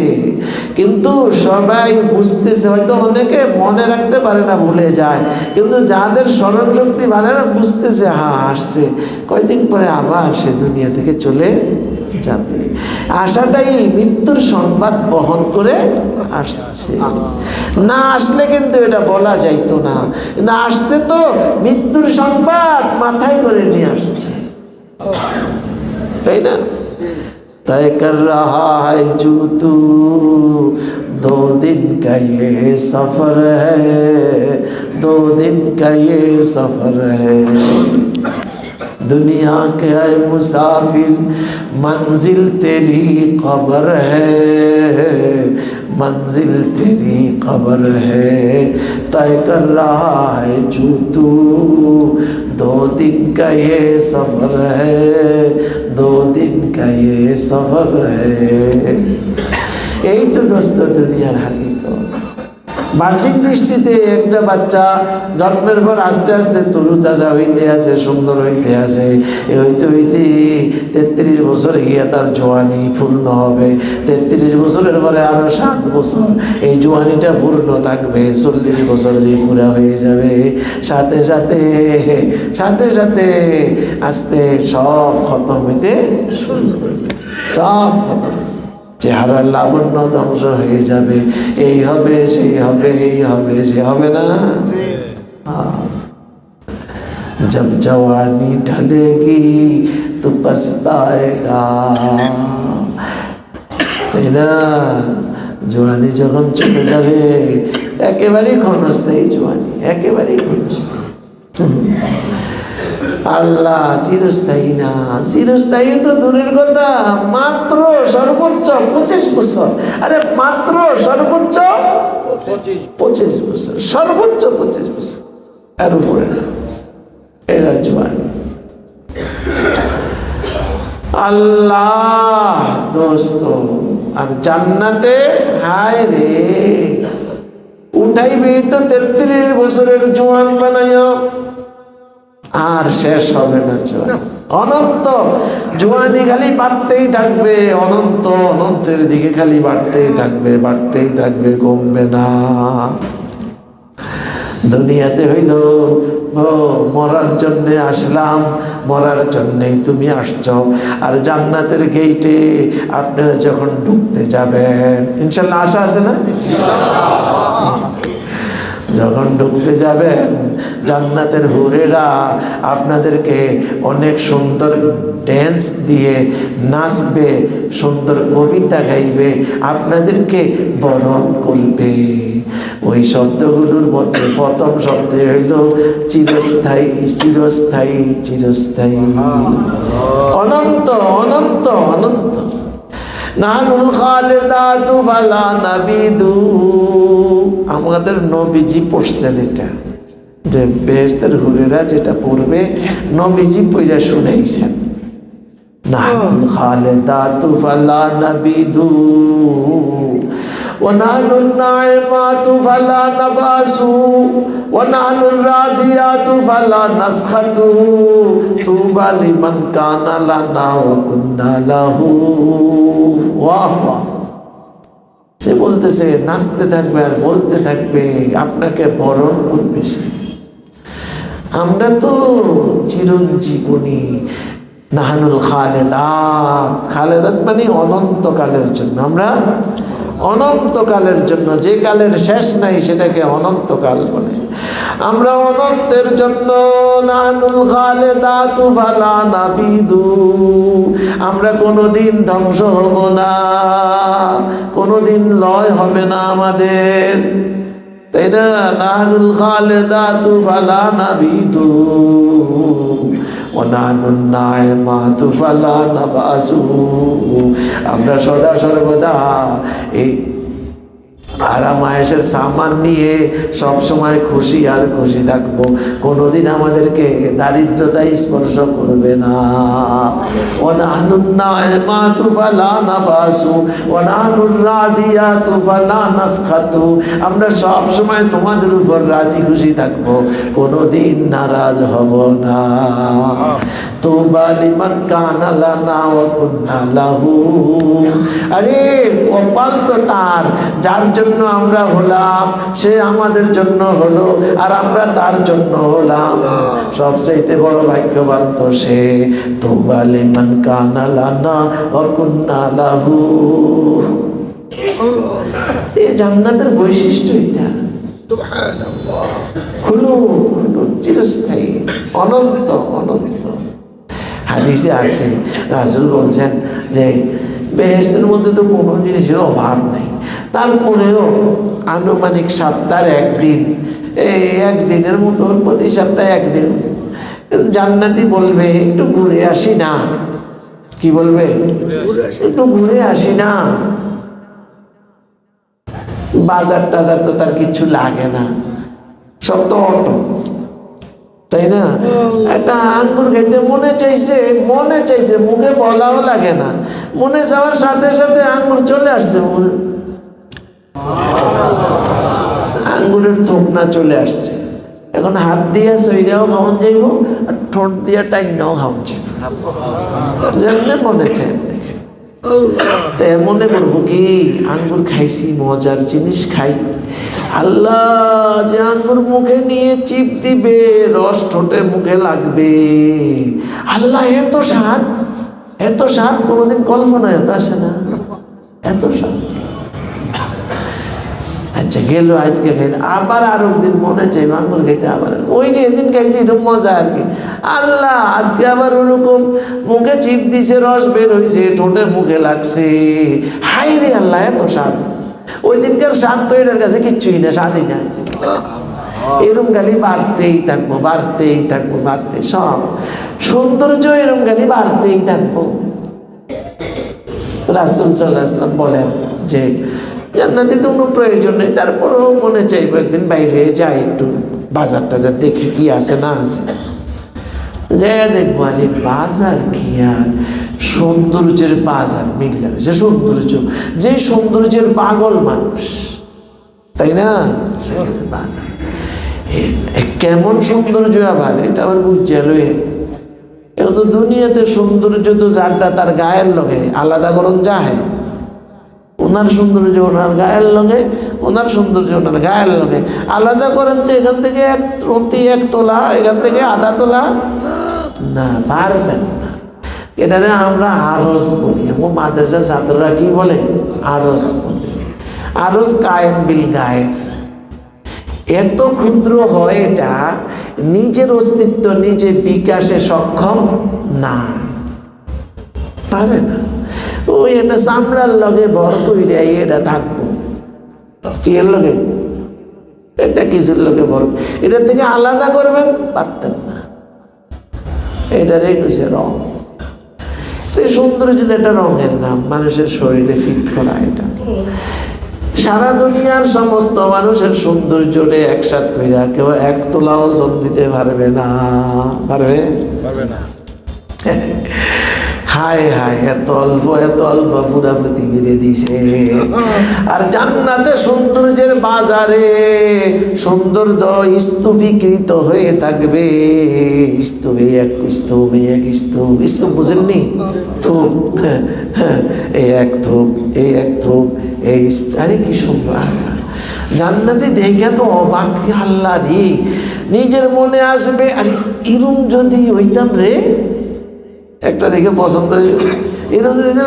কিন্তু সবাই বুঝতেছে, হয়তো অনেকে মনে রাখতে পারে না, ভুলে যায়, কিন্তু যাদের স্মরণ শক্তি ভালো না বুঝতেছে হ্যাঁ আসছে, কয়েকদিন পরে আবার সে দুনিয়া থেকে চলে যাবে। আশাটাই মৃত্যুর সংবাদ বহন করে আসছে। না আসলে কিন্তু এটা বলা যাইতো না, কিন্তু আসছে তো মৃত্যুর সংবাদ মাথায় করে নিয়ে আসছে, তাই না? तय कर रहा है जो तू 2 दिन का ये सफ़र है, 2 दिन का ये सफ़र है। दुनिया के है मुसाफिर मंजिल तेरी कब्र है, मंजिल तेरी कब्र है। तय कर रहा है जो तू 2 दिन का ये सफ़र है, 2 दिन का ये सफ़र है। यही तो दोस्तों दुनियार हकीकत। বাহ্যিক দৃষ্টিতে একটা বাচ্চা জন্মের পর আস্তে আস্তে তরুতাজা হইতে আছে, সুন্দর হইতে আছে, হইতে হইতে 33 বছরে গিয়ে তার জোয়ানি পূর্ণ হবে। 33 বছরের পরে আরো 7 বছর এই জোয়ানিটা পূর্ণ থাকবে। 40 বছর যে পুরা হয়ে যাবে, সাথে সাথে সাথে সাথে আস্তে সব খতম হইতে শুরু করবে, সব খতম, চেহারার লাবণ্য ধ্বংস হয়ে যাবে। এই হবে সেই হবে, এই হবে সে হবে না। जब जवानी ढलेगी तो पछताएगा, তাই না? জোয়ানি যখন চলে যাবে একেবারেই ক্ষণস্থায়ী জোয়ানি, একেবারেই ক্ষণস্থায়ী। আল্লাহ চিরস্থায়ী না, চিরস্থায়ী তো দূরের কথা, মাত্র সর্বোচ্চ 25 বছর। আরে মাত্র সর্বোচ্চ 25 বছর, সর্বোচ্চ 25 বছর, আর উপরে না। এরা জোয়ানি। আল্লাহ দোস্ত, আর জান্নাতে হায় রে উঠাইবে তো 33 বছরের জোয়ান বানাইয়া, আর শেষ হবে না জোয়ান, অনন্ত জোয়ানি খালি বাড়তেই থাকবে, অনন্ত অনন্তের দিকে খালি বাড়তেই থাকবে, বাড়তেই থাকবে, কমবে না। দুনিয়াতে হইল মরার জন্যে আসলাম, মরার জন্যেই তুমি আসছ। আর জান্নাতের গেইটে আপনারা যখন ঢুকতে যাবেন, ইনশাল্লাহ আশা আছে না? যখন ঢুকতে যাবেন জান্নাতের হুরেরা আপনাদেরকে অনেক সুন্দর ড্যান্স দিয়ে নাচবে, সুন্দর কবিতা গাইবে, আপনাদেরকে বরণ করবে। ওই শব্দগুলোর মধ্যে প্রথম শব্দ হইল চিরস্থায়ী, চিরস্থায়ী, চিরস্থায়ী, অনন্ত অনন্ত অনন্ত। নানুল খালেদাতু ফালা নাবিদু, আমাদের নবীজি পড়ছেন এটা, যে বেহেশতের হুরেরা যেটা পড়বে নবীজি পড়া শুনাইছেন। নানুল খালেদাতু ফালা নাবিদু ونحن الناعمات فلا نبأس ونحن الراديات فلا نسخط طوبى لمن كان لنا وكنا له। ওয়াহ ওয়াহ, সে বলতেছে নাচতে থাকবে আর বলতে থাকবে, আপনাকে বরণ করবে সে। আমরা তো চিরঞ্জীবনী। নাহানুল খালেদাত, খালেদাত মানে অনন্তকালের জন্য, আমরা অনন্তকালের জন্য, যে কালের শেষ নাই সেটাকে অনন্তকাল বলে। আমরা অনন্তের জন্য। নানুল খালেদাতু ফালা নাবিদু, আমরা কোনোদিন ধ্বংস হব না, কোনোদিন লয় হবে না আমাদের, তাই না? নানুল খালেদাতু ফালা নাবিদু ওয়ানানুন নাইমাতু ফালা নাবাসু, আমরা সদা সর্বদা এই আরাম আয়েশের সামান নিয়ে সব সময় খুশি আর খুশি থাকবো, কোনোদিন আমাদেরকে দারিদ্রতা স্পর্শ করবে না। ওয়ানাহনুন নাইমাতু ফালা নাবাসু ওয়ানাহনুর রাদিয়াতু ফালা নাসখাতু, আমরা সব সময় তোমাদের উপর রাজি খুশি থাকবো, কোনোদিন নারাজ হব না। তুবা লিমান কানা লানা ওয়া কুন্না লাহু, আরে কপাল তো তার, যার জন্য আমরা হলাম সে আমাদের জন্য হলো, আর আমরা তার জন্য হলাম। সবচাইতে বড় ভাগ্যবান তো সে। তুবা লিমান কানা লানা ওয়া কুন্না লাহু, এই জান্নাতের বৈশিষ্ট্য এটা। খুলুদ খুলুদ, চিরস্থায়ী, অনন্ত অনন্ত। হাদিসে আছে রাসূল বলছেন যে বেহেশতের মধ্যে তো কোনো জিনিসের অভাব নেই, তারপরেও আনুমানিক সপ্তাহের একদিন, এই একদিনের মতো প্রতি সপ্তাহে একদিন জান্নাতি বলবে একটু ঘুরে আসি না। কি বলবে? একটু ঘুরে আসি না। বাজার টাজার তো তার কিছু লাগে না, সব তো অটো, তাই না? একটা আঙ্গুর খাইতে মনে চাইছে, মুখে বলাও লাগে না, মনে যাওয়ার সাথে সাথে আঙ্গুর চলে আসছে, আঙ্গুরের থোকনা চলে আসছে। এখন হাত দিয়ে সইরাও খাওয়ান যাইব, আর ঠোঁট দিয়ে টাইনাও খাওয়ান যাইব, যেমনি মনে চাই। মনে করবো কি আঙ্গুর খাইছি, মজার জিনিস খাই। আল্লাহ যে আঙ্গুর মুখে নিয়ে চিপ দিবে, রস ঠোঁটে মুখে লাগবে, আল্লাহ এত স্বাদ, এত স্বাদ কোনোদিন কল্পনায় হতে আসে না, এত স্বাদ। আচ্ছা গেল, আজকে গেল, আবার আর একদিন মনে চাই আঙ্গুর খাইতে, আবার ওই যে এদিন খাইছি এরকম মজা আর কি। আল্লাহ আজকে আবার ওরকম মুখে চিপ দিছে, রস বের হয়েছে, ঠোঁটে মুখে লাগছে, হাই রে আল্লাহ এত স্বাদ। ওই দিনকার স্বাদ তো এটার কাছে কিচ্ছুই না, স্বাদই না। এরম গালি বাড়তেই থাকবো, বাড়তেই থাকবো, বাড়তে, সব সৌন্দর্য এরম গালি বাড়তেই থাকবো। রাসূল সাল্লাল্লাহু আলাইহি ওয়াসাল্লাম বলেন যে জান্নাতে তো কোনো প্রয়োজন নেই, তারপরেও মনে চাইবো একদিন বাইরে যাই, একটু বাজার টাজার দেখি কি আছে না আছে, যাই দেখবো। আরে বাজার কি আর সৌন্দর্যের বাজার মিললে যে সৌন্দর্য, যে সৌন্দর্যের পাগল মানুষ, তাই না? বাজার কেমন সৌন্দর্য, আবার এটা আবার বুঝছে লয়ে। এখন তো দুনিয়াতে সৌন্দর্য তো যারটা তার গায়ের লগে আলাদা করুন যায়, ওনার সৌন্দর্য ওনার গায়ের লগে, ওনার সৌন্দর্য ওনার গায়ের লগে আলাদা করেন যে এখান থেকে এক তোলা, এখান থেকে আধা তোলা, না পারবেন না। এটারে আমরা আরজ বলি, এবং মাদ্রাসা ছাত্ররা কি বলে? আরজ বলে। আরজ কায়েম বিল গায়ের, এত ক্ষুদ্র হয় এটা, নিজের অস্তিত্ব নিজে বিকাশে সক্ষম না, পারে না। ওই একটা চামড়ার লগে ভর কইরা এটা থাকবো, কি এর লগে? এটা কিছুর লগে ভর, এটার থেকে আলাদা করবেন পারতেন না। এটারে কইছে রং। সৌন্দর্য একটা রঙের নাম, মানুষের শরীরে ফিট করা। এটা সারা দুনিয়ার সমস্ত মানুষের সৌন্দর্যটা একসাথ কইরা কেউ এক তোলাও ওজন দিতে পারবে না, পারবে না। হায় হায়, এত অল্প পুরা পৃথিবীরে দিছে। আর জান্নাতে সৌন্দর্যের বাজারে সৌন্দর্য স্তূপীকৃত হয়ে থাকবে। স্তূপ বুঝেননি? থুপ, এই এক থুপ, এই এক থুপ, এই, আরে কি সুন্দর জান্নাতে দেখে তো অবাক, আল্লাহ রে, নিজের মনে আসবে আরে এরম যদি হইতাম রে, একটা দেখে পছন্দ এরকম যদি,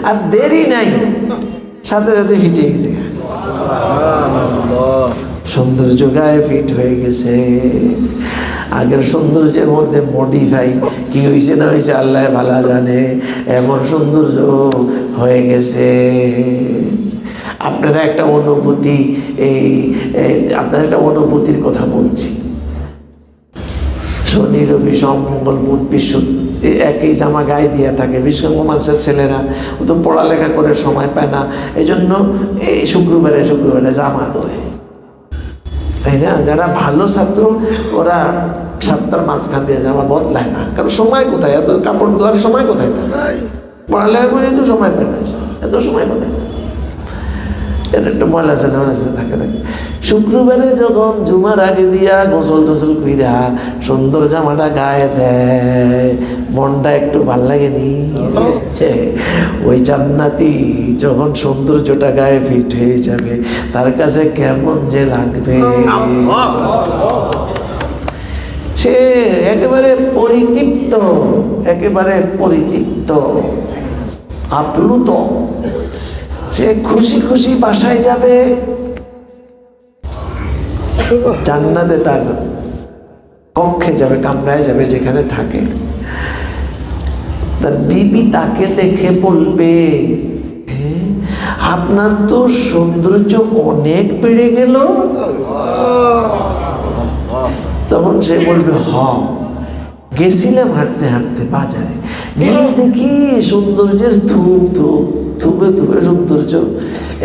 আর দেরি নাই, সাথে সাথে ফিটে গেছে, সৌন্দর্য গায়ে ফিট হয়ে গেছে। আগের সৌন্দর্যের মধ্যে মডিফাই কি হয়েছে না হয়েছে আল্লাহ ভালো জানে, এমন সৌন্দর্য হয়ে গেছে। আপনারা একটা অনুভূতি, আপনার একটা অনুভূতির কথা বলছি। শনি রবি সোম মঙ্গল বুধ একই জামা গায়ে দিয়ে থাকে। বিশেষ মানুষের ছেলেরা ও তো পড়ালেখা করে সময় পায় না, এই জন্য এই শুক্রবারে জামা দেয়, তাই না? যারা ভালো ছাত্র ওরা সাতটার মাঝখান দিয়ে জামা বদলায় না, কারণ সময় কোথায়, এত কাপড় ধোয়ার সময় কোথায় থাকে, পড়ালেখা করে তো সময় পায় না, এত সময় কোথায় থাকে, এটা একটা ময়লা ছেলে থাকে। শুক্রবারে যখন জুমার আগে দিয়া গোসল টোসল কইরা সুন্দর জামাটা গায়ে দেয়, মনটা একটু ভাল লাগেনি? ওই জান্নাতি যখন সৌন্দর্যটা গায়ে ফিট হয়ে যাবে তার কাছে কেমন যে লাগবে, সে একেবারে পরিতৃপ্ত আপ্লুত, সে খুশি খুশি বাসায় যাবে। জান্নাতে তার কক্ষে যাবে, কামরায় যাবে, যেখানে থাকে। তার বিবি তাকে দেখে বলবে, আপনার তো সৌন্দর্য অনেক বেড়ে গেল। তখন সে বলবে, গেছিলাম হাঁটতে হাঁটতে বাজারে, গেলে দেখি সৌন্দর্যের থুপে সৌন্দর্য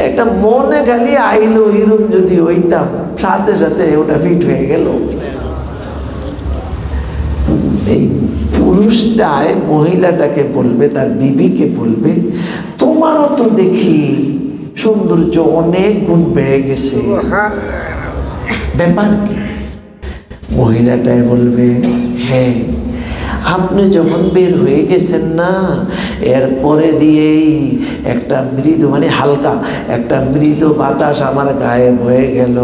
একটা মনে খালি আইলো, এরকম যদি হইতাম সাথে সাথে ওটা ফিট হয়ে গেল। এই পুরুষটায় মহিলাটাকে বলবে, তার বিবিকে বলবে, তোমারও তো দেখি সৌন্দর্য অনেক গুণ বেড়ে গেছে, ব্যাপার কি? মহিলাটাই বলবে, হ্যাঁ, আপনি যখন বের হয়ে গেছেন না, এরপরে দিয়েই একটা মৃদু, মানে হালকা একটা মৃদু বাতাস আমার গায়ে বয়ে গেল,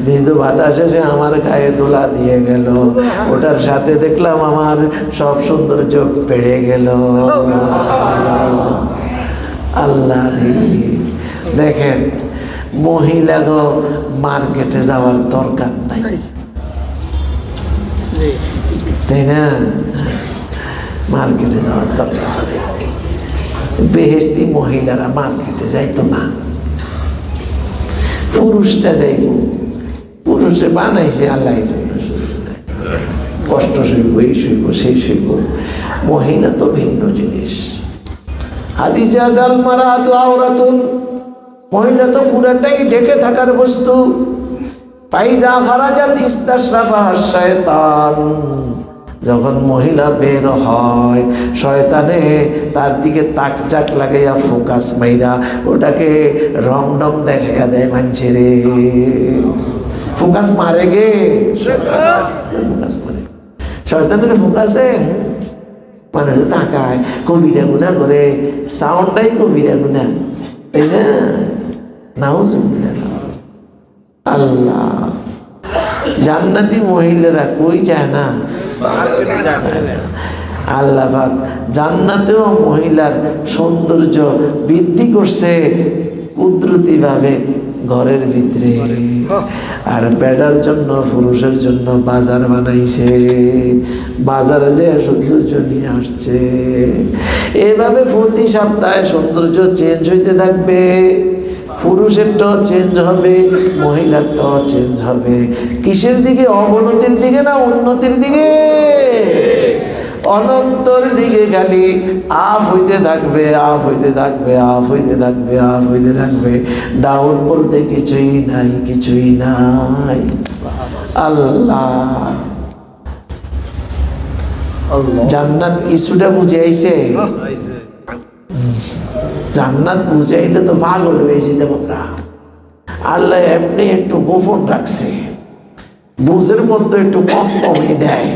মৃদু বাতাস এসে আমার গায়ে দোলা দিয়ে গেল, ওটার সাথে দেখলাম আমার সব সৌন্দর্য বেড়ে গেল। আল্লাহ দেখেন, মহিলাগো মার্কেটে যাওয়ার দরকার নাই, তাই না? মার্কেটে যাওয়ার দরকার, বেহেশতি মহিলারা মার্কেটে যাইতো না, পুরুষটা যাইব, পুরুষে বানাইছে আল্লাহ জন্য, কষ্ট সইব, এই সইব সেই সইব। মহিলা তো ভিন্ন জিনিস। হাদিসে আছে, আল মারাতু আওরাতুন, মহিলা তো পুরাটাই ঢেকে থাকার বস্তু। ফাইজা খারাজাত ইস্তাশরাফাহা শায়তান, যখন মহিলা বের হয় শয়তানে তার দিকে তাকচাক লাগাইয়া ফোকাস মাইরা ওটাকে রং ডং দেখাইয়া দেয় মানুষেরে। ফোকাস মারে গে, ফোকাস মারে, শয়তানের ফোকাসে মানুষ তাকায়, কবিরা গুণা করে, সাউন্ডটাই কবিরা গুণা, তাই না? নাউজুবিল্লাহ। আল্লাহ, জান্নাতি মহিলারা কই যায় না? আল্লাহ পাক জান্নাতেও মহিলার সৌন্দর্য বৃদ্ধি করছে কুদরতি ভাবে ঘরের ভিতরে, আর বেড়ার জন্য পুরুষের জন্য বাজার বানাইছে, বাজারে যে সৌন্দর্য নিয়ে আসছে। এভাবে প্রতি সপ্তাহে সৌন্দর্য চেঞ্জ হইতে থাকবে, পুরুষেরটাও চেঞ্জ হবে, মহিলারটাও চেঞ্জ হবে। কিসের দিকে? অবনতির দিকে না উন্নতির দিকে? অনন্তর দিকে খালি আপ হইতে থাকবে, আপ হইতে থাকবে, আপ হইতে থাকবে, আপ হইতে থাকবে। ডাউন বলতে কিছুই নাই, কিছুই নাই। আল্লাহ, জান্নাত কিছুটা বুঝে আইছে, জান্নাত বুঝাইলে তো পাগল হয়ে যেতে আমরা। আল্লাহ এমনি একটু গোপন রাখছে, বুঝের মধ্যে একটু কম কমই দেয়।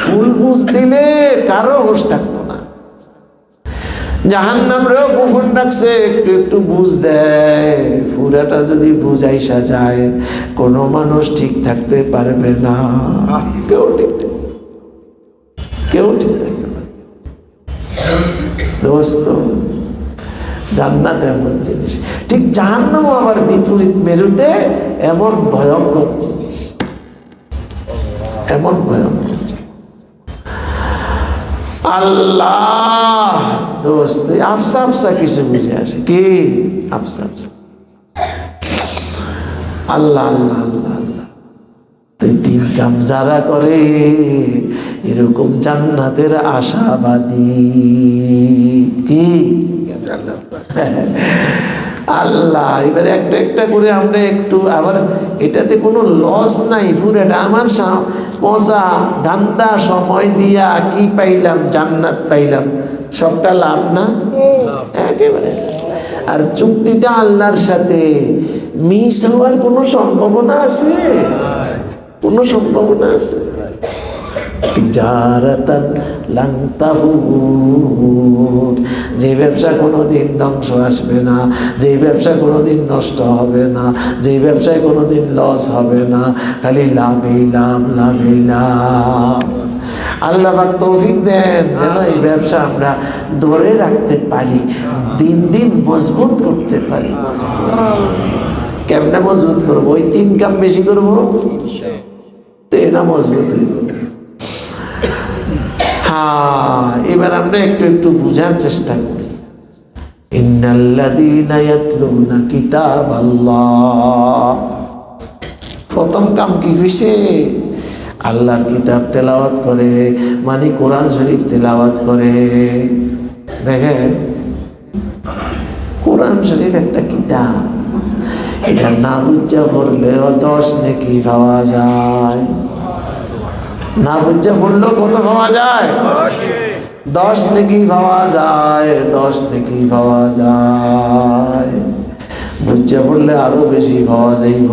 ফুল বুঝ দিলে কারো হুঁশ থাকতো না। জাহান্নামরেও গোপন রাখছে, একটু একটু বুঝ দেয়। পুরাটা যদি বুঝাইসা যায় কোনো মানুষ ঠিক থাকতে পারবে না, কেউ ঠিক থাকতে পারবে। দোস্ত, জান্নাত এমন জিনিস, ঠিক জাহান্নামও আবার বিপরীত মেরুতে এমন ভয়ঙ্কর জিনিস, এমন ভয়ঙ্কর। আল্লাহ দোস্ত, আফসা আফসা কিছু বুঝে আসে কি? আফসা আফসা। আল্লাহ আল্লাহ আল্লাহ আল্লাহ। তো তিন কাম যারা করে এরকম জান্নাতের আশাবাদী। কি আল্লাহ, এবারে একটা একটা করে আমরা একটু, আবার এটাতে কোনো লস নাই, পুরোটা আমার পচা গান্দা সময় দিয়া কি পাইলাম, জান্নাত পাইলাম, সবটা লাভ না একেবারে। আর চুক্তিটা আল্লাহর সাথে মিস হওয়ার কোনো সম্ভাবনা আছে? কোনো সম্ভাবনা আছে? তিজারাতান লান তাবুর, যে ব্যবসা কোনোদিন ধ্বংস আসবে না, যে ব্যবসা কোনোদিন নষ্ট হবে না, যে ব্যবসায় কোনোদিন লস হবে না, খালি লাভই লাভ, লাভই লাভ। আল্লাহ পাক তৌফিক দেন যেন এই ব্যবসা আমরা ধরে রাখতে পারি, দিন দিন মজবুত করতে পারি। মজবুত কেমনে মজবুত করবো? ওই তিন কাম বেশি করবো, তো এটা মজবুত হইব। হ্যাঁ, এবার আমরা একটু একটু বুঝার চেষ্টা করি। ইন্নাল্লাযীনা ইয়াতলুনা কিতাবাল্লাহ, প্রথম কাম কি হইছে? আল্লাহর কিতাব তেলাওয়াত করে, মানে কোরআন শরীফ তেলাওয়াত করে। দেখেন, কোরআন শরীফ একটা কিতাব, এটা না বুঝা পড়লেও 10 নেকি পাওয়া যায়। না বুঝা পড়লেও কত পাওয়া যায়? 10 নেকি পাওয়া যায়, 10 নেকি পাওয়া যায়। বুঝা পড়লে আরো বেশি পাওয়া যাইব,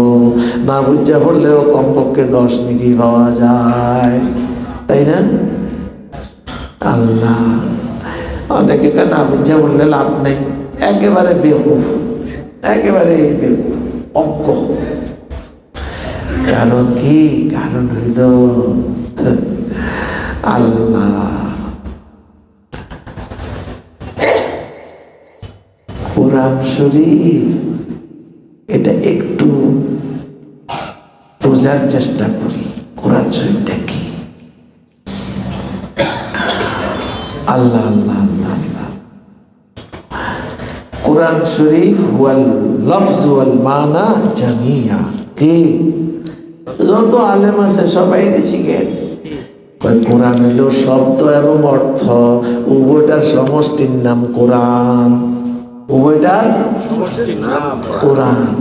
না বুঝা পড়লেও কমপক্ষে 10 নেকি পাওয়া যায়, তাই না? আল্লাহ, অনেকে না বুঝা পড়লে লাভ নেই, একেবারে বেকুফ, একেবারে বেকুফ অজ্ঞ। কারণ কি? কারণ হইল আল্লাহ কোরআন শরীফ, এটা একটু বোঝার চেষ্টা করি। কোরআন শরীফটা কি? আল্লাহ আল্লাহ আল্লাহ আল্লাহ। কোরআন শরীফ ওয়াল লফজ ওয়াল মানা জামিয়া। কি? যত আলেম আছে সবাই শিখেন, কোরআন হলো শব্দ এবং অর্থ উভয়টার সমষ্টির নাম কোরআন, উভয়টার সমষ্টির নাম কোরআন।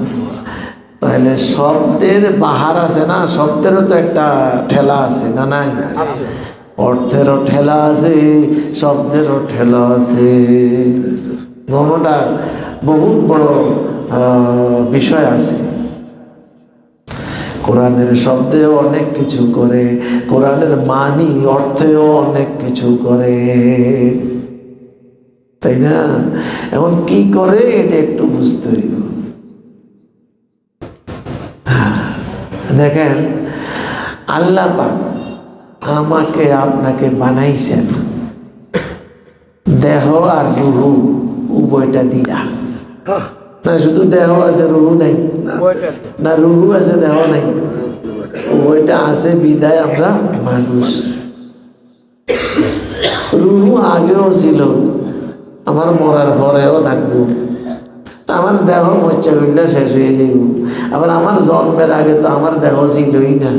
তাহলে শব্দের বাহার আছে না, শব্দেরও তো একটা ঠেলা আছে না? নাই? অর্থেরও ঠেলা আছে, শব্দেরও ঠেলা আছে। ধর্মটার বহুত বড় বিষয় আছে। কোরআনের শব্দেও অনেক কিছু করে, কোরআনের মানি অর্থেও অনেক কিছু করে, তাই না? এখন কি করে এটা একটু বুঝতে হইব। দেখেন, আল্লাহ পাক আমাকে আপনাকে বানাইছেন দেহ আর রুহু উভয়টা দিয়া। না শুধু দেহ আছে রুহু নাই, না রুহু আছে দেহ নাই, ওইটা আছে বিদায় আমরা মানুষ। রুহু আগেও ছিল, আমার মরার পরেও থাকবো, আমার দেহ মচ্চা করলে শেষ হয়ে যাইব। আবার আমার জন্মের আগে তো আমার দেহ ছিলই না।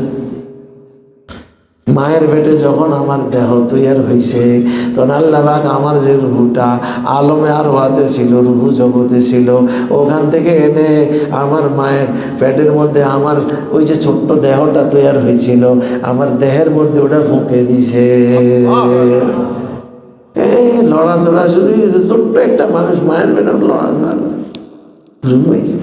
মায়ের পেটে যখন আমার দেহ তৈরি হয়েছে, তখন আল্লাহ পাক আমার যে রুহুটা আলমে আর ওয়াতে ছিল, রুহু জগতে ছিল, ওখান থেকে এনে আমার মায়ের পেটের মধ্যে আমার ওই যে ছোট্ট দেহটা তৈরি হয়েছিল, আমার দেহের মধ্যে ওটা ফুঁকে দিছে। এই লড়াচড়া শুরু হয়ে গেছে, ছোট্ট একটা মানুষ মায়ের পেটে লড়াচড়া শুরু হয়েছে।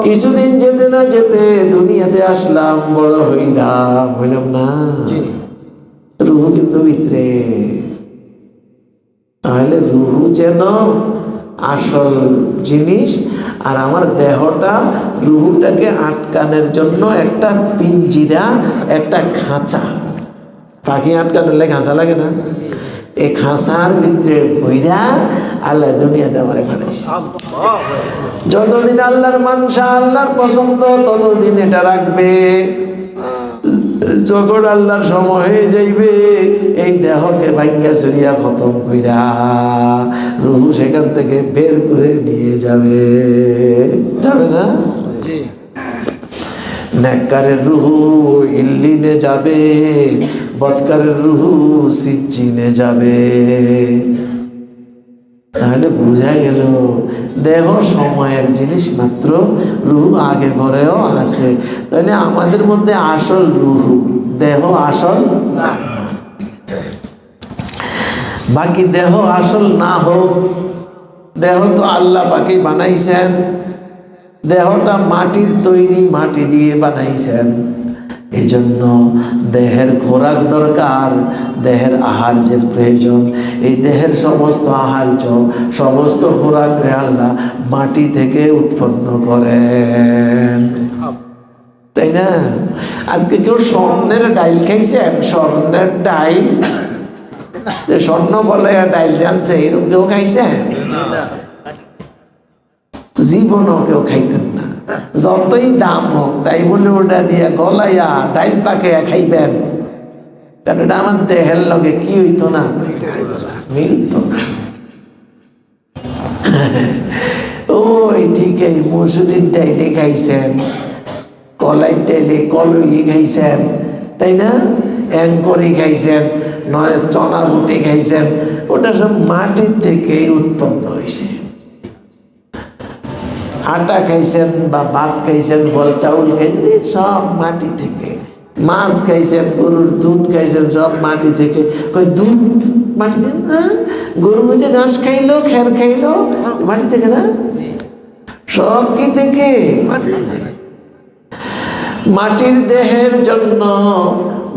কিছুদিন যেতে না যেতে দুনিয়াতে আসলাম, বড় হইলাম না, রুহু কিন্তু ভিতরে। তাহলে রুহু যেন আসল জিনিস, আর আমার দেহটা রুহুটাকে আটকানোর জন্য একটা পিঞ্জিরা, একটা খাঁচা। পাখি আটকানোর লাগে খাঁচা লাগে না? এই খাঁচার ভিতরে বইরা আল্লাহ দুনিয়াতে আমারে পাঠাইছে। যতদিন আল্লাহর মানসা, আল্লাহর পছন্দ, ততদিন এটা রাখবে। যখন আল্লাহর সময় হয়ে যাইবে, এই দেহকে ভাঙ্গা চুরিয়া খতম কইরা রুহু সেখান থেকে বের করে নিয়ে যাবে। যাবে না? নেককারের রুহু ইল্লিনে যাবে, বদকারের রুহু সিজ্জিনে যাবে। তাহলে বোঝা গেল দেহ সময়ের জিনিস মাত্র, রুহু আগে পরেও আছে। তাহলে আমাদের মধ্যে আসল রুহু, দেহ আসল না। বাকি দেহ আসল না হোক, দেহ তো আল্লাহ পাকে বানাইছেন, দেহটা মাটির তৈরি, মাটি দিয়ে বানাইছেন। এই জন্য দেহের খোরাক দরকার, দেহের আহার্যের প্রয়োজন। এই দেহের সমস্ত আহার্য, সমস্ত খোরাক আল্লাহ মাটি থেকে উৎপন্ন করেন, তাই না? আজকে কেউ স্বর্ণের ডাইল খাইছেন? স্বর্ণের ডাইল, স্বর্ণ বলে ডাইল রাঁধছে, এরকম কেউ খাইছেন? জীবনও কেউ খাইতেন না। যতই দাম হোক তাই বলে ওটা দিয়ে গলাইয়া ডাইল পাকাইয়া খাইবেন, কারণ এটা আমার দেহের লগে কি হইতো না, মিলত না। ওই ঠিক এই মসুরির ডাইলে খাইছেন, কলাইয়ের ডাইলে কলই খাইছেন, তাই না? অ্যাঙ্করি খাইছেন, নয় চনা বুটি খাইছেন, ওটা সব মাটির থেকেই উৎপন্ন হয়েছে। আটা খাইছেন বা ভাত খাইছেন, ফল চাউল খাইছেন, সব মাটি থেকে। মাছ খাইছেন, গরুর দুধ খাইছেন, সব মাটি থেকে। কই দুধ মাটি থেকে না? গরু যে ঘাস খাইলো, খের খাইলো, মাটি থেকে না? সব কি থেকে? মাটির দেহের জন্য,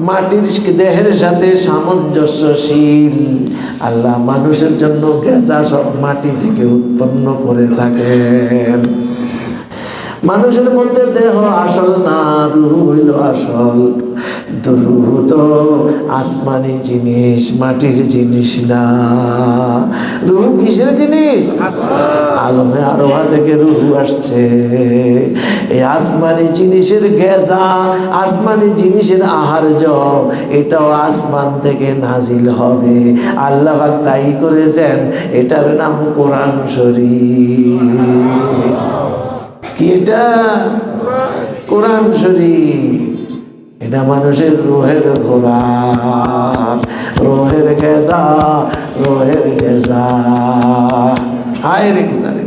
মাটির দেহের সাথে সামঞ্জস্যশীল আল্লাহ মানুষের জন্য গেজা সব মাটি থেকে উৎপন্ন করে থাকেন। মানুষের মধ্যে দেহ আসল না, রুহু হইল আসল। রুহু তো আসমানি জিনিস, মাটির জিনিস না। রুহু কিসের জিনিস? আলমে আরোহা থেকে রুহু আসছে। এই আসমানি জিনিসের গেজা, আসমানি জিনিসের আহার্য, এটাও আসমান থেকে নাজিল হবে। আল্লাহ পাক তাই করেছেন, এটার নাম কোরআন শরীফ। কি এটা? কোরআন শরীফ। এটা মানুষের রুহের খোরাক, রুহের গেজা, রুহের গেজা। হায় রে কিনারে,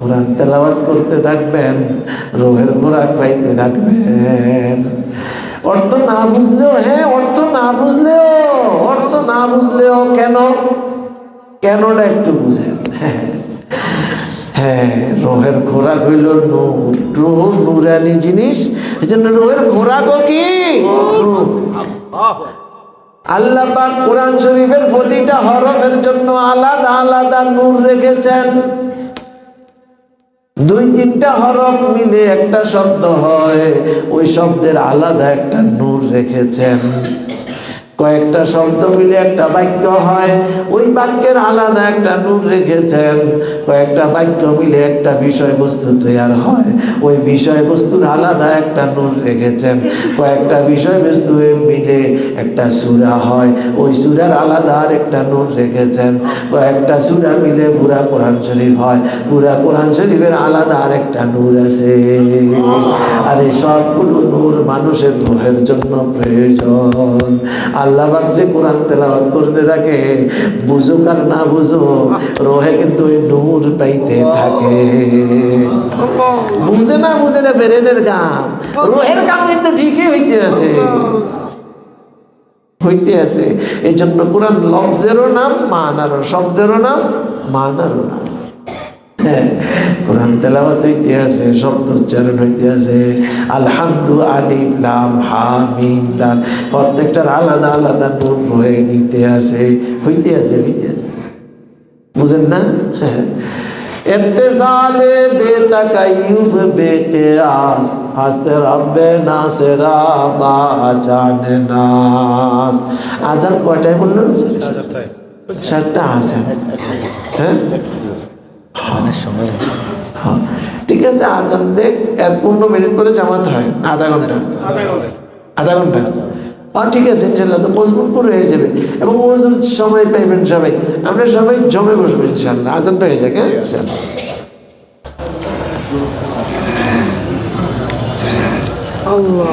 কোরআন তেলাওয়াত করতে থাকবেন, রুহের খোরাক পাইতে থাকবেন। অর্থ না বুঝলেও, হ্যাঁ অর্থ না বুঝলেও, অর্থ না বুঝলেও কেন, কেনটা একটু বুঝেন। হ্যাঁ, রোহের খোরাক হইল নূর, রুহ নূরানি জিনিস, এই জন্য রোহের খোরাকও কি? আল্লাহ পাক কোরআন শরীফের প্রতিটা হরফের জন্য আলাদা আলাদা নূর রেখেছেন। 2-3টা হরফ মিলে একটা শব্দ হয়, ওই শব্দের আলাদা একটা নূর রেখেছেন। কয়েকটা শব্দ মিলে একটা বাক্য হয়, ওই বাক্যের আলাদা একটা নূর রেখেছেন। কয়েকটা বাক্য মিলে একটা বিষয়বস্তু তৈরি হয়, ওই বিষয়বস্তুর আলাদা একটা নূর রেখেছেন। কয়েকটা বিষয়বস্তু মিলে একটা সূরা হয়, ওই সূরার আলাদা আর একটা নূর রেখেছেন। কয়েকটা সূরা মিলে পুরা কোরআন শরীফ হয়, পুরা কোরআন শরীফের আলাদা আর একটা নূর আছে। আর এই সবগুলো নূর মানুষের রূহের জন্য প্রয়োজন। আল্লাহ পাক যে কোরআন তেলাওয়াত করতে থাকে, বুঝুক আর না বুঝুক, রোহে কিন্তু ওই নূর পাইতে থাকে। বুঝে না বুঝে না ব্রেনের কাম, রোহের কাম কিন্তু ঠিকই হইতে আছে, হইতে আছে। এই জন্য কোরআন লফজেরও নাম, মানারও, শব্দেরও নাম, মানারও নাম। কোরআন তেলাওয়াত হইতে আছে, শব্দ উচ্চারণ হইতে আছে। আলহামদু, আলিফ, লাম, হা, মিম, দাল, প্রত্যেকটার আলাদা আলাদা নূর হয়ে নিতে আছে, হইতে আছে, হইতে আছে। বুঝেন না? ইত্তেসালে বেতাকাইয়ুব বেকিয়াস, হাসতে রব্বে নাসেরা বা জানে নাস। আজান কয়টায় বললো? 7টা আজান। হ্যাঁ, ঠিক আছে, আজান দেখ, এর 15 মিনিট পরে জামাত হয়, আধা ঘন্টা। ঠিক আছে, ইনশাল্লাহ তো মজবুত পুরো হয়ে যাবে এবং ওজুর সময় পাইবেন সবাই। আমরা সবাই জমে বসবো ইনশাল্লাহ, আজানটা হয়ে যাক। হ্যাঁ, ইনশাল্লাহ। আল্লাহ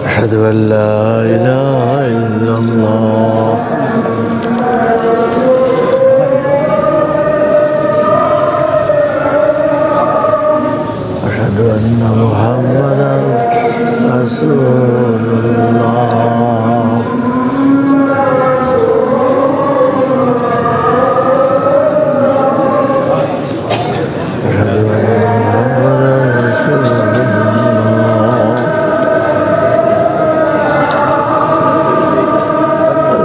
أشهد أن لا إله إلا الله أشهد أن محمدا رسول الله أشهد أن محمدا رسول الله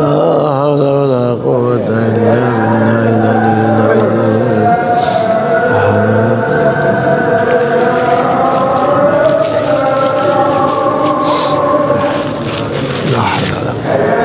لا حول ولا قوة إلا بالله العلي العظيم لا حول ولا قوة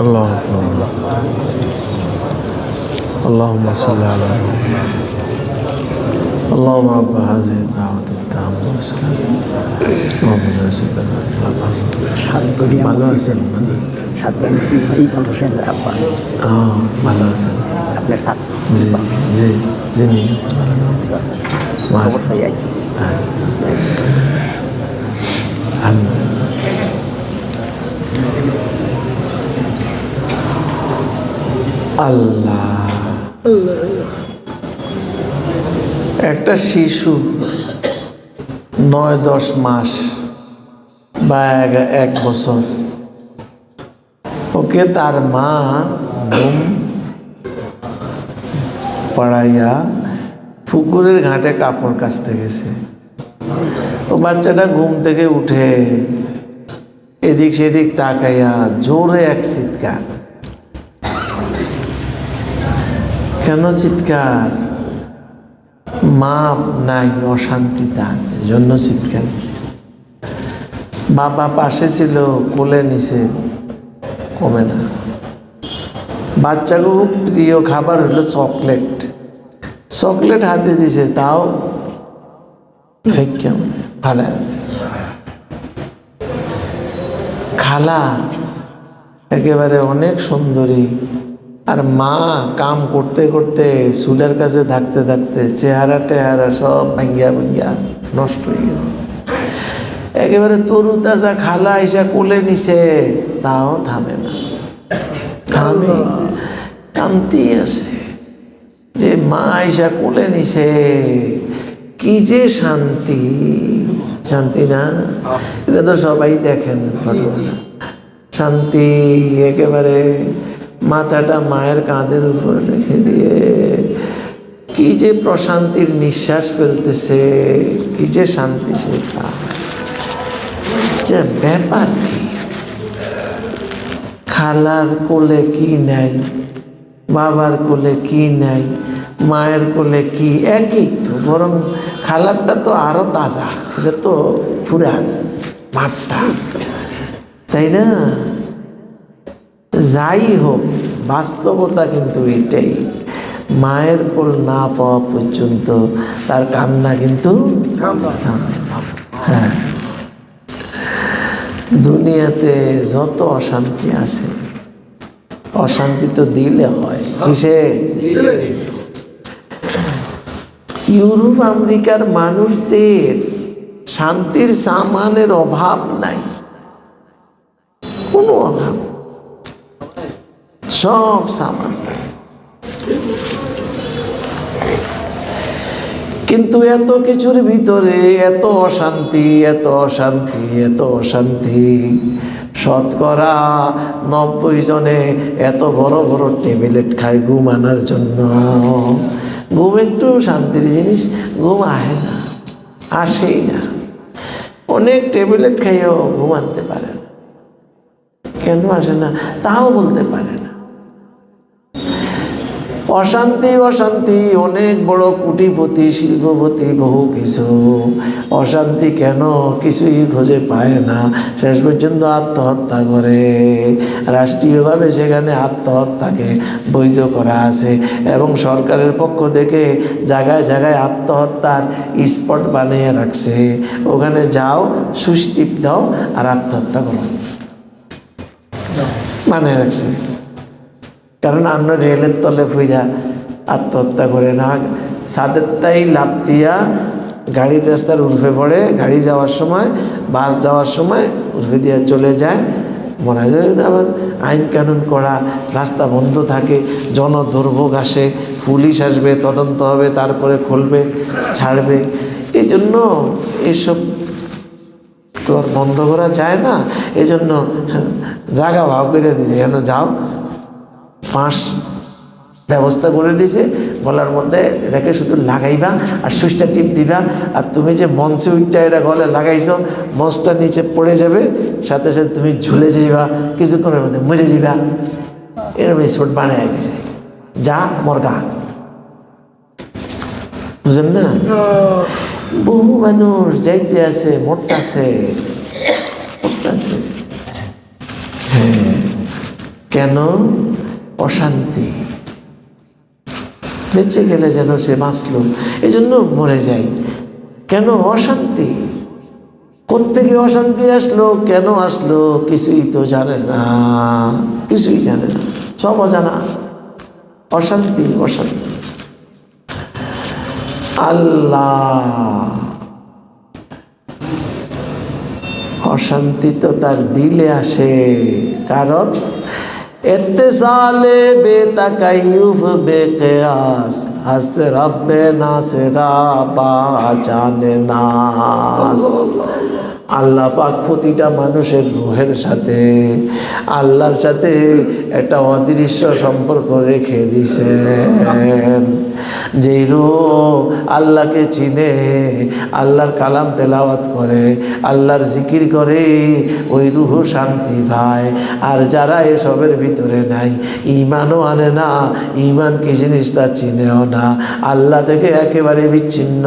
الله أكبر اللهم صل على محمد اللهم رب هذه الدعوة التامة والصلاة محمد رسول الله ভালো আছেন এই বলছেন আব্বা ভালো আছেন আপনার সাথ জি জি জি খবর পাই আইছি আল্লাহ একটা শিশু 9-10 মাস বা 1 বছর ওকে তার মা ঘুম পড়াইয়া পুকুরের ঘাটে কাপড় কাচতে গেছে। ও বাচ্চাটা ঘুম থেকে উঠে এদিক সেদিক তাকাইয়া জোরে এক চিৎকার। কেন চিৎকার? মা নাই, অশান্তি তার, জন্য চিৎকার। বাবা পাশে ছিল, কোলে নিছে, কমে না। বাচ্চাকে খুব প্রিয় খাবার হলো চকলেট। চকলেট হাতে দিছে, তাও ফেক ভাড়া। খালা একেবারে অনেক সুন্দরী, আর মা কাম করতে করতে চুলের কাছে থাকতে থাকতে চেহারা টেহারা সব ভাঙ্গিয়া ভাঙ্গিয়া নষ্ট হয়ে গেছে। একেবারে তরু তাজা খালা এসে কোলে নিছে, তাও থামে না, থামে কামতেই আছে। যে মা এসে কোলে নিছে, কি যে শান্তি, শান্তি না? এটা তো সবাই দেখেন, শান্তি। একেবারে মাথাটা মায়ের কাঁধের উপর রেখে দিয়ে কি যে প্রশান্তির নিঃশ্বাস ফেলতেছে, কি যে শান্তি সেটা। যে ব্যাপার কি, খালার কোলে কি নাই, বাবার কোলে কি নাই, মায়ের কোলে কি, একই তো। বরং খালারটা তো আরো তাজা, এটা তো পুরান মাঠটা, তাই না? যাই হোক, বাস্তবতা কিন্তু এটাই। মায়ের কোল না পাওয়া পর্যন্ত তার কান্না কিন্তু হ্যাঁ। দুনিয়াতে যত অশান্তি আছে, অশান্তি তো দিলে হয় কিসে? ইউরোপ আমেরিকার মানুষদের শান্তির সামানের অভাব নাই, কোনো অভাব, সব সামান। কিন্তু এত কিছুর ভিতরে এত অশান্তি, এত অশান্তি, এত অশান্তি। শতকরা 90 জনে এত বড় বড় ট্যাবলেট খায় ঘুম আনার জন্য। ঘুম একটু শান্তির জিনিস, ঘুম আহে না, আসেই না। অনেক ট্যাবলেট খাইও ঘুম আনতে পারে না। কেন আসে না তাও বলতে পারে না। অশান্তি অশান্তি, অনেক বড় কোটিপতি শিল্পপতি বহু কিছু, অশান্তি কেন কিছুই খুঁজে পায় না, শেষ পর্যন্ত আত্মহত্যা করে। রাষ্ট্রীয়ভাবে সেখানে আত্মহত্যাকে বৈধ করা আছে এবং সরকারের পক্ষ থেকে জায়গায় জায়গায় আত্মহত্যার স্পট বানিয়ে রাখছে। ওখানে যাও, সুইচ টিপ দাও আর আত্মহত্যা করো, বানিয়ে রাখছে। কারণ আমরা রেলের তলে ফুইরা আত্মহত্যা করে না, ছাদের তাই লাফ দিয়া গাড়ির রাস্তার উর্ফে পড়ে, গাড়ি যাওয়ার সময়, বাস যাওয়ার সময় উর্ফে দিয়া চলে যায়, মনে যায়। আবার আইন কানুন করা, রাস্তা বন্ধ থাকে, জনদুর্ভোগ আসে, পুলিশ আসবে, তদন্ত হবে, তারপরে খুলবে, ছাড়বে। এই জন্য এসব তো আর বন্ধ করা যায় না। এই জন্য জায়গা ভাগ করে দিয়েছে, যেন যাও, ফাঁস ব্যবস্থা করে দিয়েছে। গলার মধ্যে এটাকে শুধু লাগাইবা আর সুইচটা টিপ দিবা। আর তুমি যে মঞ্চে উঠটা এটা গলে লাগাইছো, মঞ্চটা নিচে পড়ে যাবে, সাথে সাথে তুমি ঝুলে যাইবা, কিছুক্ষণের মধ্যে মরে যাইবা। এরকম স্পট বানিয়ে দিছে, যা মরগা। বুঝলেন না? বহু মানুষ যাইতে আছে, মরতাছে, মরতাছে। হ্যাঁ, কেন? অশান্তি। বেঁচে গেলে যেন সে বাঁচল, এই জন্য মরে যায়। কেন? অশান্তি। কোত্থেকে অশান্তি আসলো, কেন আসলো, কিছুই তো জানে না, কিছুই জানে না, সব অজানা। অশান্তি, অশান্তি। আল্লাহ অশান্তি তো তার দিলে আসে, কারণ ইত্তেসালে বেতাকাইয়ুব বেকিয়াস হাসতে রব্বে নাসেরা বা জানে নাস। আল্লাহ পাক প্রতিটা মানুষের রূহের সাথে, আল্লাহর সাথে একটা অদৃশ্য সম্পর্ক রেখে দিয়েছেন। যেই রূহ আল্লাহকে চিনে, আল্লাহর কালাম তেলাওয়াত করে, আল্লাহর জিকির করে, ওই রূহ শান্তি পায়। আর যারা এসবের ভিতরে নাই, ঈমানও আনে না, ঈমান কি জিনিস তা চিনেও না, আল্লাহ থেকে একেবারে বিচ্ছিন্ন,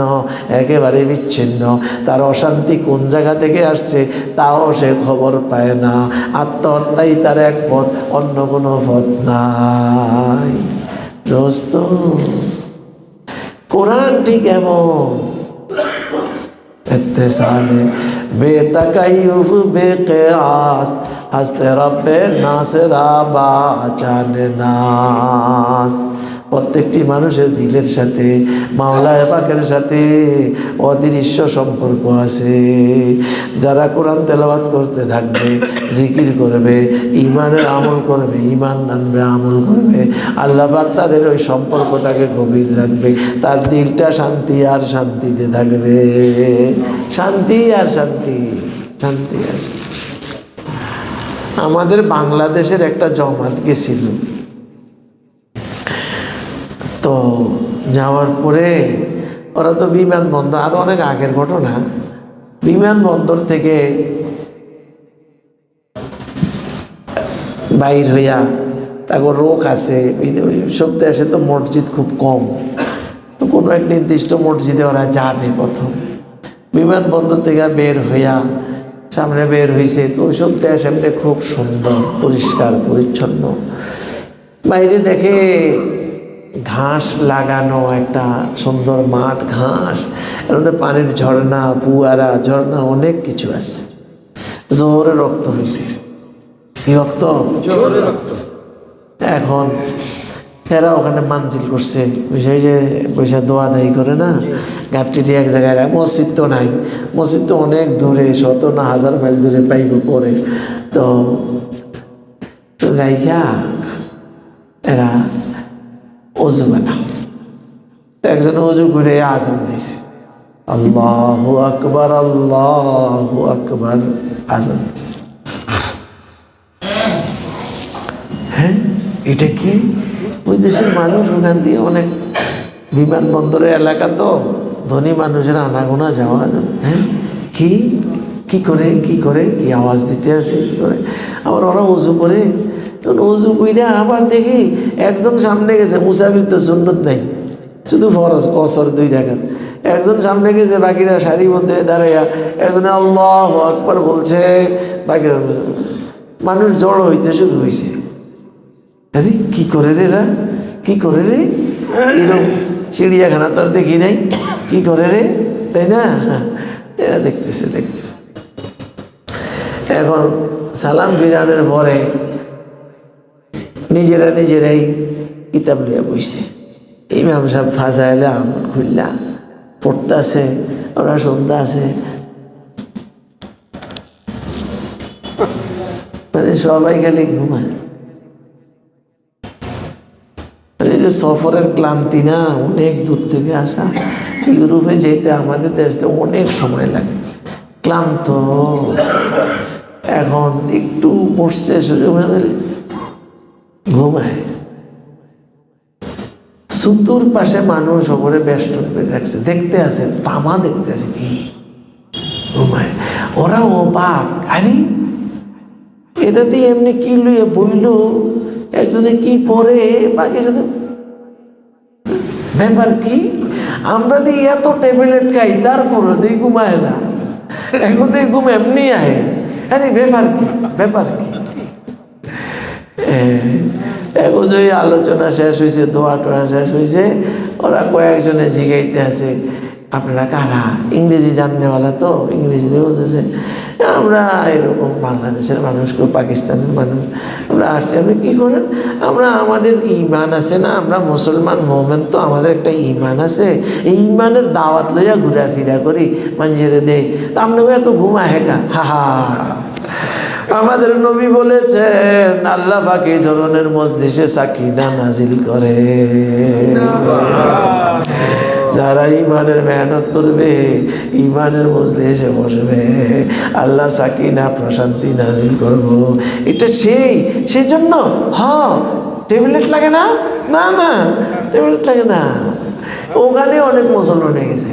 একেবারে বিচ্ছিন্ন, তার অশান্তি কোন জায়গা থেকে আসছে তাও সে খবর পায় না। আত্মহত্যাই তার এক পথ, অন্য কোনো পথ নাই। দোস্ত, কোরআন ঠিক এমন, ইত্তেসালে বেতাকাইয়ুব বেকিয়াস হাসতে রব্বে নাসেরা বা জানে নাস। প্রত্যেকটি মানুষের দিলের সাথে মাওলা পাকের সাথে অদৃশ্য সম্পর্ক আছে। যারা কোরআন তেলাওয়াত করতে থাকবে, জিকির করবে, ঈমানের আমল করবে, ঈমান আনবে, আমল করবে, আল্লাহ পাক তাদের ওই সম্পর্কটাকে গভীর রাখবে। তার দিলটা শান্তি আর শান্তিতে থাকবে, শান্তি আর শান্তি, শান্তি আর শান্তি। আমাদের বাংলাদেশের একটা জমাত গেছিল, তো যাওয়ার পরে ওরা তো বিমানবন্দর, আরও অনেক আগের ঘটনা, বিমানবন্দর থেকে বাইর হইয়া, তারপর রোগ আছে সব দেশে তো মসজিদ খুব কম, তো কোনো এক নির্দিষ্ট মসজিদে ওরা যাবে। প্রথম বিমানবন্দর থেকে বের হইয়া সামনে বের হয়েছে, তো ওইসব দেশ এমনি খুব সুন্দর, পরিষ্কার পরিচ্ছন্ন। বাইরে দেখে ঘাস লাগানো একটা সুন্দর মাঠ, ঘাস, এর মধ্যে পানির ঝর্ণা, ফুয়ারা, ঝর্ণা, অনেক কিছু আছে। জোহরে রক্ত হয়েছে। কি রক্ত? জোহরের রক্ত। এখন এরা ওখানে মানজিল করছে, বুঝাই যে পয়সা দোয়া দায়ী করে না, গাড়িটি এক জায়গায় রাখ। মসজিদ তো নাই, মসজিদ তো অনেক দূরে, শত না হাজার মাইল দূরে পাইব পরে। তো রাইখা এরা অজু বানা, একজন অজু করে আজান দিছে, আল্লাহু আকবার, আল্লাহু আকবার, আজান দিছে। হ্যাঁ, এটা কি? ওই দেশের মানুষ ওখান দিয়ে অনেক বিমানবন্দরের এলাকা তো, ধনী মানুষের আনাগোনা যাওয়া যায়। হ্যাঁ, কি কি করে কি করে কি আওয়াজ দিতে আছে, কি করে? আবার ওরা উজু করে, তখন উজু কইরা আবার দেখি একজন সামনে গেছে, মুসাফির তো সুন্নত নাই, শুধু ফরজ কসর 2 রাকাত। একজন সামনে গেছে, বাকিরা সারিবদ্ধ হয়ে দাঁড়াইয়া একজনে আল্লাহু আকবার বলছে, বাকিরা মানুষ জড়ো হইতে শুরু হয়েছে। আরে কি করে রে এরা, কি করে রে, এরকম চিড়িয়াখানা তো আর দেখি নাই, কি করে রে, তাই না? এরা দেখতেছে দেখতেছে। এখন সালাম ফিরানোর পরে নিজেরাই কিতাব লিয়া বইছে। ইমাম সাহেব ফাজাইলে আমল খুললা পড়তেছে, ওরা শুনতে আছে, মানে সবাই খালি ঘুমায়। এই যে সফরের ক্লান্তি না, অনেক দূর থেকে আসা, ইউরোপে যেতে আমাদের দেশে অনেক সময় লাগে, ক্লান্ত। এখন একটু বসছে, সুযোগ হলে ঘুমায়। সুতুর পাশে মানুষ ওপরে বেষ্টন করে রাখছে, দেখতে আছে, তামা দেখতে আছে, কি ঘুমায়। ওরা অবাক, আরে এটা দিয়ে এমনি কি লুয়ে বইল, একজনে কি পরে, বাকি সাথে ব্যাপার কি? আমরা দিয়ে এত ট্যাবলেট খাই, তারপরে দিয়ে ঘুমায় না, এখন দিয়ে ঘুম এমনি আহে। আরে ব্যাপার কি, ব্যাপার কি? এখন যে আলোচনা শেষ হয়েছে, দোয়া টোয়া শেষ হয়েছে, ওরা কয়েকজনে জিগাইতে আছে, আপনারা কারা? ইংরেজি জাননেওয়ালা তো, ইংরেজিতে বলতেছে, আমরা এরকম বাংলাদেশের মানুষ, কেউ পাকিস্তানের মানুষ, আমরা আসছি। আপনি কী করেন? আমরা আমাদের ইমান আছে না, আমরা মুসলমান মোমেন, তো আমাদের একটা ইমান আছে, এই ইমানের দাওয়াত লইয়া ঘোরাফেরা করি, মানুষেরে দেয়। তা আপনাকে এত ঘুমা হেকা, হা হা। আমাদের নবী বলেছেন, আল্লাহ পাক এই ধরনের মজলিসে সাকিনা নাজিল করে। যারা ইমানের মেহনত করবে, ইমানের মজলিসে বসবে, আল্লাহ সাকিনা প্রশান্তি নাজিল করব। এটা সেই জন্য ট্যাবলেট লাগে না, না না ট্যাবলেট লাগে না। ওখানে অনেক মুসলমান হয়ে গেছে।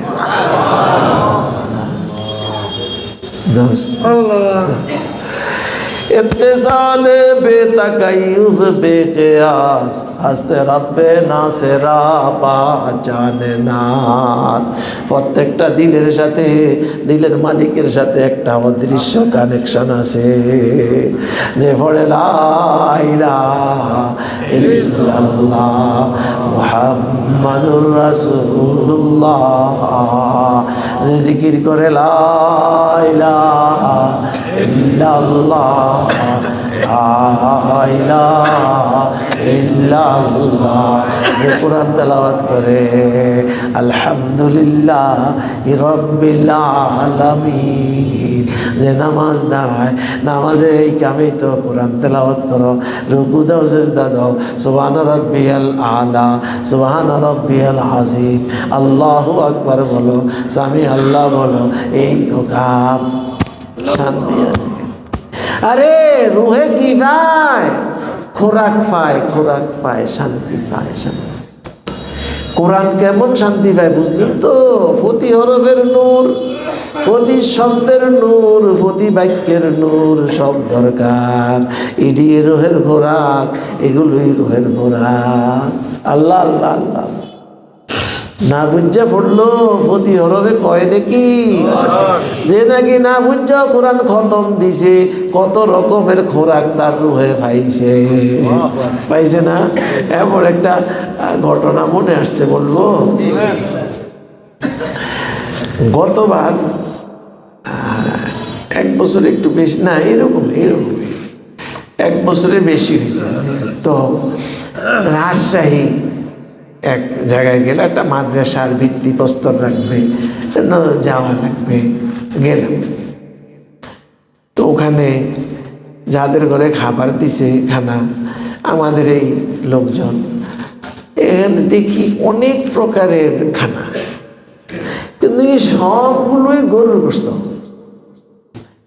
इत्तिसाल बेतकय्युफ बेक़ियास हस्ते रब्बे नासेरा পাহচানে নাস। প্রত্যেকটা দিলের সাথে, দিলের মালিকের সাথে একটা অদৃশ্য কানেকশন আছে, যে পড়ে লা ইলাহা ইল্লাল্লাহ মুহাম্মাদুর রাসূলুল্লাহ, যে জিকির করে লা ইলাহা ইল্লাল্লাহ লা ইলাহা ইল্লাল্লাহ, যে কোরআন তেলাওয়াত করে আলহামদুলিল্লাহ রাব্বিল আলামিন, যে নামাজ দাঁড়ায়, নামাজে এই কামেই তো কোরআন তেলাওয়াত করো, রুকু দাও, সিজদা দাও, সুবহান রাব্বিয়াল আলা, সুবহান রাব্বিয়াল আযীম, আল্লাহু আকবার বলো, সামি আল্লাহ বলো, এই তো কাম, শান্তি আছে। আরে রুহে কি পায়? খোরাক পায়, খোরাক পায়, শান্তি পায়, শান্তি। কোরআন কেমন শান্তি পায় বুঝলেন তো? প্রতি হরফের নূর, প্রতি শব্দের নূর, প্রতি বাক্যের নূর, সব দরকার। এটি রুহের খোরাক, এগুলোই রুহের খোরাক। আল্লাহ আল্লাহ আল্লাহ। না বুঝা পড়লো প্রতি হরবে কয় নাকি যে নাকি না বুঝা কোরআন খতম দিছে কত রকমের খোরাক তার রুহে পাইছে পাইছে না। এমন একটা ঘটনা মনে আসছে বলবো। গতবার 1 বছর একটু বেশি না এরকম 1 বছরে বেশি হয়েছে। তো রাজশাহী এক জায়গায় গেলে একটা মাদ্রাসার ভিত্তিপ্রস্তর রাখবে যাওয়া লাগবে, গেলাম। তো ওখানে যাদের ঘরে খাবার দিছে খানা আমাদের এই লোকজন, এখানে দেখি অনেক প্রকারের খানা, কিন্তু এই সবগুলোই গরুর গোশত।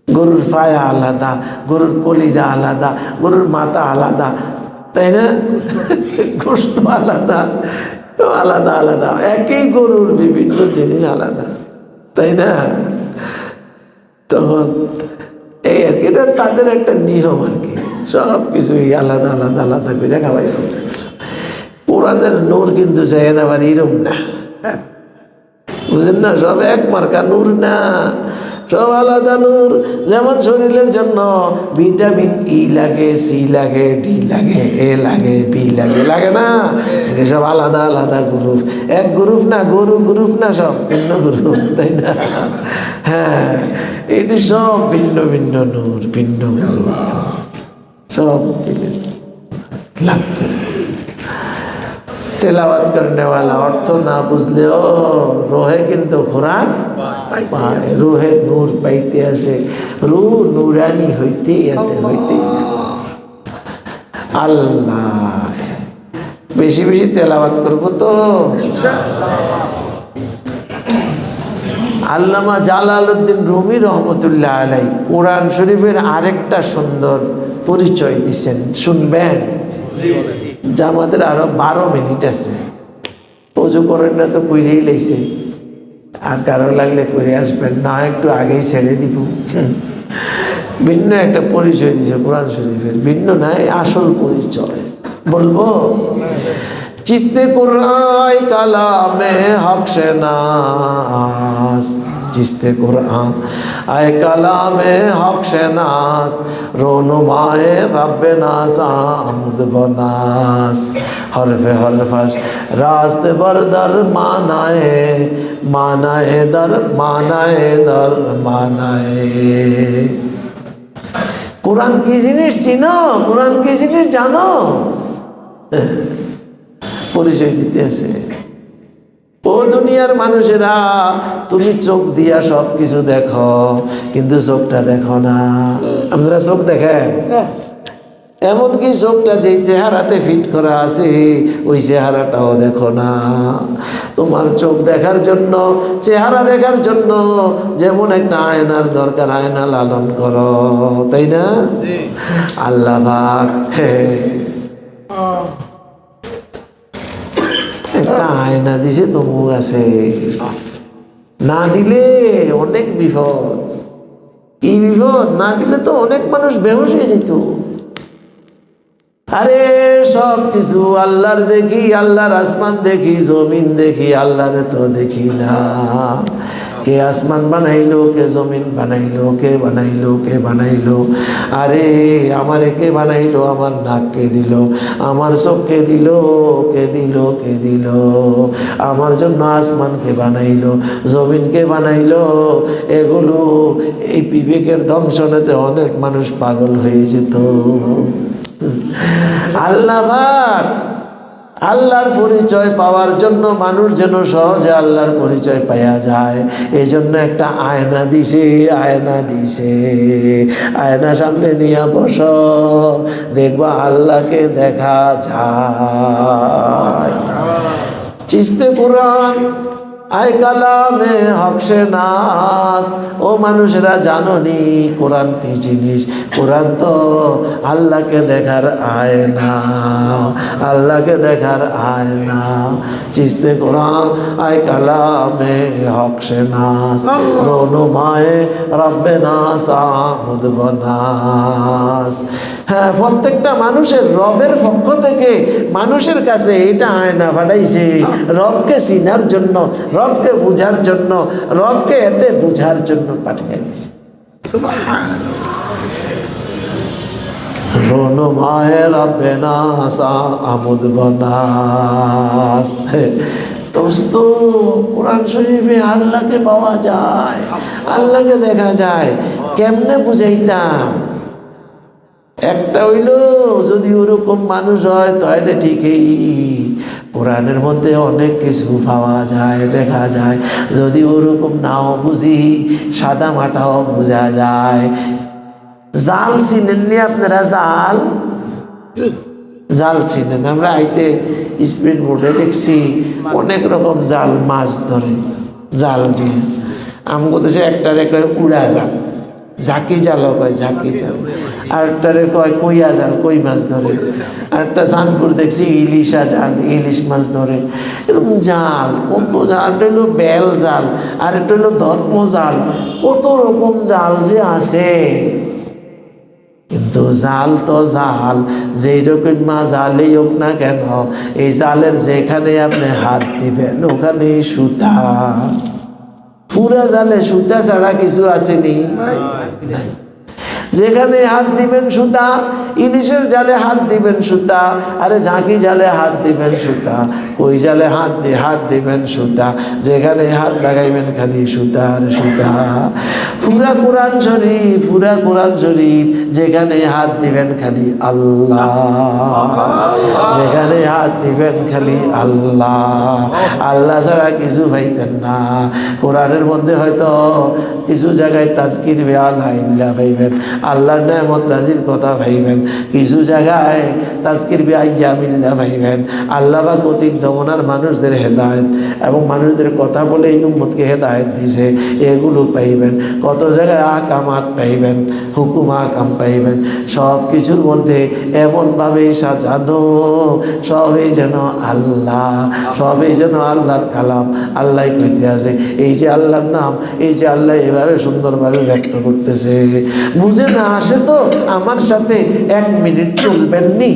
গরুর পায়া আলাদা, গরুর কলিজা আলাদা, গরুর মাথা আলাদা, তাই না? গোশত আলাদা আলাদা আলাদা, একই গরুর বিভিন্ন জিনিস আলাদা, তাই না? তখন এই আর কি, এটা তাদের একটা নিয়ম আর কি, সব কিছুই আলাদা আলাদা আলাদা করে খাওয়াই। কোরআনের নূর কিন্তু চাই না আবার এরম না, বুঝেন না? সব এক মার্কা নূর না, সব আলাদা নূর। যেমন শরীরের জন্য ভিটামিন ই লাগে, সি লাগে, ডি লাগে, এ লাগে, বি লাগে, লাগে না? সব আলাদা আলাদা গ্রুপ, এক গ্রুপ না, গ্রুপ না, সব ভিন্ন গ্রুপ, তাই না? হ্যাঁ, এটি সব ভিন্ন ভিন্ন নূর, ভিন্ন সব দিলে লাগবে। তেলাওয়াত করনে वाला অর্থ না বুঝলেও রোহে কিন্তু খোরাক পায়, রোহে নূর পাইতে আছে, রূহ নূরানি হইতেই আছে, হইতেই। আল্লাহ বেশি বেশি তেলাওয়াত করবো তো। আল্লামা জালালউদ্দিন রুমি রহমতুল্লাহ আলাই কোরআন শরীফের আরেকটা সুন্দর পরিচয় দিচ্ছেন, শুনবেন? যা আমাদের আরো 12 মিনিট আছে, ওযু করেন না তো কইরেই লাইছে, আর কারো লাগলে করে আসবেন, না একটু আগেই ছেড়ে দিব। ভিন্ন একটা পরিচয় দিছে কোরআন শরীফের, ভিন্ন নাই, আসল পরিচয় বলবো। চিস্তে কুরআন কালামে হক শেনাস, চিস্তে কুরআন আয় কালামে হক শেনাস, রোনুমায়ে রব্বে নাস আমুদ বনাস, হরফে হরফাস রাস্তে বরদর মানায়ে, মানায়ে দর, মানায়ে দর, মানায়ে। কোরআন কি জিনিস চিনো? কোরআন কি জিনিস জানো? পরিচয় দিতে আছে। ও দুনিয়ার মানুষেরা, তুমি চোখ দিয়া সব কিছু দেখো, কিন্তু চোখটা দেখো না। আপনারা চোখ দেখেন? এমনকি চোখটা যেই চেহারাতে ফিট করা আছে ওই চেহারাটাও দেখো না। তোমার চোখ দেখার জন্য, চেহারা দেখার জন্য যেমন একটা আয়নার দরকার, আয়না লালন করো, তাই না? আল্লাহ পাক একটা আয়না দিছে তো মুখ আছে, না দিলে অনেক বিপদ। কি বিপদ? না দিলে তো অনেক মানুষ বেহুশ হয়ে যেত। আরে সব কিছু আল্লাহর দেখি, আল্লাহর আসমান দেখি, জমিন দেখি, আল্লাহরে তো দেখি না। কে আসমান বানাইলো, কে জমিন বানাইলো, কে বানাইলো, কে বানাইলো? আরে আমারে কে বানাইলো? আমার নাক কে দিল? আমার চোখ কে দিল? কে দিল? কে দিল? আমার জন্য আসমান কে বানাইলো, জমিন কে বানাইলো? এগুলো এই বিবেকের দংশনেতে অনেক মানুষ পাগল হয়ে যেত। আল্লাহ পাক আল্লাহর পরিচয় পাওয়ার জন্য মানুষ যেন সহজে আল্লাহর পরিচয় পাওয়া যায়, এই জন্য একটা আয়না দিছে, আয়না দিছে। আয়না সামনে নিয়ে বসো, দেখবা আল্লাহকে দেখা যায়। চিস্তে কুরআন আয় কালামে হক শেনাস। ও মানুষেরা, জানোনি কোরআন কি জিনিস? কোরআন তো আল্লাহকে দেখার আয়না, আল্লাহকে দেখার আয়না। চিস্তে কোরআন আয় কালামে হক শেনাস, রোনুমায়ে রব্বে নাস আমুদ বনাস। হ্যাঁ, প্রত্যেকটা মানুষের রবের পক্ষ থেকে মানুষের কাছে এটা আয়না ফাটাইছে রবকে চিনার জন্য, রবকে বুঝার জন্য, রবকে এতে বুঝার জন্য পাঠিয়ে দিছে। রোনো মায়ের রব্বে নাসা আমুদ বনাস্তে। দোস্ত, কোরআন শরীফে আল্লাহকে পাওয়া যায়, আল্লাহকে দেখা যায়। কেমনে বুঝাইতাম? একটা হইল, যদি ওরকম মানুষ হয় তাহলে ঠিকই কোরআনের মধ্যে অনেক কিছু পাওয়া যায়, দেখা যায়। যদি ওরকম নাও বুঝি, সাদা মাটাও বোঝা যায়। জাল চিনেননি আপনারা? জাল, জাল চিনেন? আমরা আইতে স্পিড বোর্ডে দেখছি অনেক রকম জাল মাছ ধরে, জাল দিয়ে। আমগো দেশে একটারে কয় উড়া জাল, ঝাঁকি জালও কয়, ঝাঁকি জাল। আরেকটারে কয় কইয়া জাল, কই মাছ ধরে। আরেকটা চাঁদপুর দেখছি ইলিশা জাল, ইলিশ মাছ ধরে। এরকম জাল, কত জাল। একটা হলো বেল জাল, আরেকটা হলো ধর্ম জাল। কত রকম জাল যে আছে। কিন্তু জাল তো জাল, যেই রকম মা জালেই হোক না কেন, এই জালের যেখানে আপনি হাত দিবেন ওখানেই সুতা। পুরা জালে সুতা ছাড়া কিছু আসেনি, যেখানে হাত দিবেন সুতা। ইলিশের জালে হাত দিবেন সুতা, আরে ঝাঁকি জালে হাত দিবেন সুতা, কই জালে হাত দিবেন সুতা। যেখানে হাত লাগাইবেন খালি সুতা আর সুতা। পুরা কোরআন শরীফ, পুরা কোরআন শরীফ, যেখানে হাত দিবেন খালি আল্লাহ, যেখানে হাত দিবেন খালি আল্লাহ। আল্লাহ ছাড়া কিছু পাইতেন না। কোরআনের মধ্যে হয়তো কিছু জায়গায় তাজকির বেআলা ইল্লা পাইবেন, আল্লাহর নেয়ামত রাজির কথা ভাইবেন। কিছু জায়গায় তাজকির বেআইয়া মিল্লা ভাইবেন। আল্লাহ বা কতিক জমানার মানুষদের হেদায়েত এবং মানুষদের কথা বলে এই উম্মতকে হেদায়েত দিছে, এগুলো পাইবেন। কত জায়গায় আকামাত পাইবেন, হুকুম আকাম পাইবেন। সব কিছুর মধ্যে এমনভাবে সাজানো, সবই যেন আল্লাহ, সবই যেন আল্লাহর কালাম। আল্লাহ কইতে আছে, এই যে আল্লাহর নাম, এই যে আল্লাহ এভাবে সুন্দরভাবে ব্যক্ত করতেছে। বুঝে না আসে তো আমার সাথে 1 মিনিট চলবেন নি?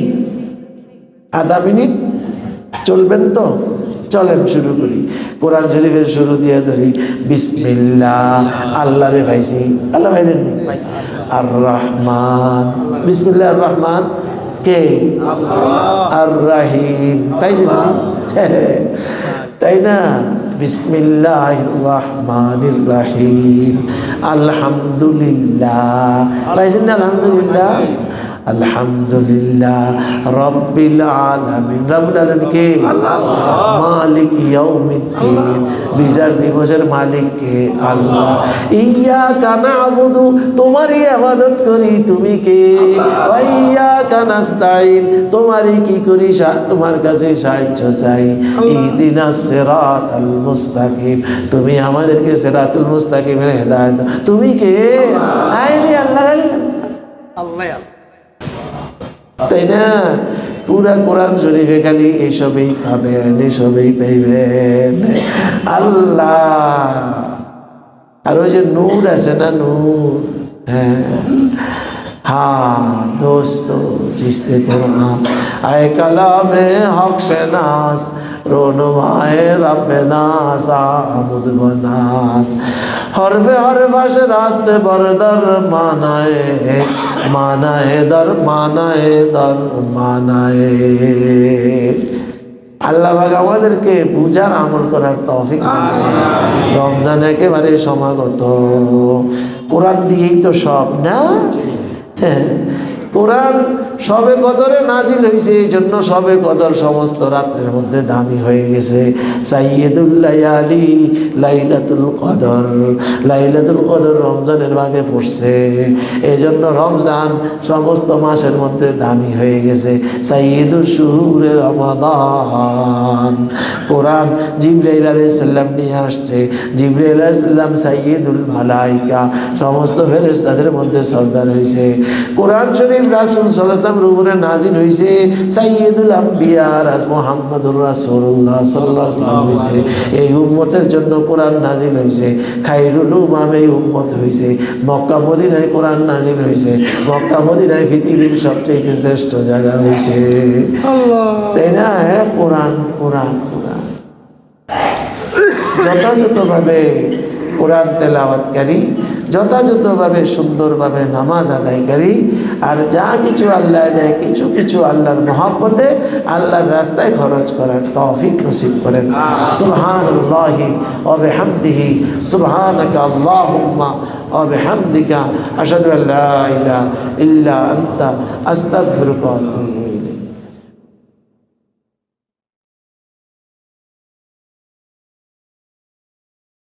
আধা মিনিট চলবেন তো? চলেন শুরু করি। কোরআন শরীফের শুরু দিয়ে ধরি, বিসমিল্লাহ। আল্লাহ রে ভাইছি, আল্লাহ ভাইলেন নি? আর রহমান, বিসমিল্লাহ আর রহমান কে? আর রাহিম পাইছি, তাই না? বিসমিল্লাহির রহমানির রহিম, আলহামদুলিল্লাহ পাইছেন না? আলহামদুলিল্লাহ, আলহামদুলিল্লাহ রব্বিল আলামিন। রব্বুল আলামিন কে? আল্লাহ। মালিক ইয়াউমিদ্দিন, বিচার দিবসের মালিক কে? আল্লাহ। ইয়্যাকা না'বুদু, তোমারই ইবাদত করি, তুমি কে? ওয়া ইয়্যাকা নাস্তাইন, তোমারই কি করি, তোমার কাছে সাহায্য চাই। ইহদিনাস সিরাতাল মুস্তাকিম, তুমি আমাদেরকে সিরাতুল মুস্তাকিমের হেদায়েত দাও। তুমি কে? আইনি আল্লাহ, আল্লাহ, তাই না? পুরা কোরআন শরীফে খালি এইসবই পাবেন, এইসবই পাইবেন। আল্লাহ। আর ওই যে নূর আছে না, নূর, হ্যাঁ হ্যাঁ দোস্ত, চিস্তে কোরআন আয় কালামে হক শেনাস, রোনমায়ে রব্বে নাস আমুদ বনাস, হরফে হরফে রাস্তে বরদর মানায়ে, মানায়ে দর, মানায়ে দর, মানায়ে। আল্লাহ পাক আমাদেরকে বুঝার আমল করার তৌফিক দান করুন। রমজান একেবারে সমাগত, কোরআন দিয়েই তো সব না? হ্যাঁ, কোরআন সবে কদরে নাজিল হয়েছে, এই জন্য সবে কদর সমস্ত রাত্রের মধ্যে দামি হয়ে গেছে। সাইয়্যিদুল লায়ালি লাইলাতুল কদর, লাইলাতুল কদর রমজানের ভাগে পড়ছে, এই জন্য রমজান সমস্ত মাসের মধ্যে দামি হয়ে গেছে। সাইয়্যিদুশ শুহুরে রমাদান। কোরআন জিবরাইল আলাইহিস সালাম নিয়ে আসছে। জিবরাইল আলাইহিস সালাম সাইয়্যিদুল মালাইকা, সমস্ত ফেরেশতাদের মধ্যে সরদার হয়েছে। কোরআন শরীফ শরীফ রাসূল সাল্লাল্লাহু আলাইহি ওয়াসাল্লামের উপরে নাজিল হইছে সাইয়্যিদুল আম্বিয়া মুহাম্মদুর রাসূলুল্লাহ সাল্লাল্লাহু আলাইহি ওয়াসাল্লাম হইছে। এই উম্মতের জন্য কোরআন নাজিল হইছে। খায়রুল উমাম এই উম্মত হইছে। মক্কা মদিনায় কোরআন নাজিল হইছে। মক্কা মদিনায় পৃথিবীর সবচেয়ে শ্রেষ্ঠ জায়গা হইছে। তাই না? হ্যাঁ, কোরআন কোরআন কোরআন। যথাযথভাবে কোরআন তেলাওয়াতকারী, যথাযথভাবে সুন্দরভাবে নামাজ আদায়কারী, আর যা কিছু আল্লাহ দেয় কিছু কিছু আল্লাহর মহব্বতে আল্লাহর রাস্তায় খরচ করার তৌফিক নসিব করেন। সুবহানাল্লাহি ওয়া বিহামদিহি সুবহানাকা আল্লাহুম্মা ওয়া বিহামদিকা আশহাদু আল্লা ইলাহা ইল্লা আনতা আস্তাগফিরুকা ওয়া আতুবু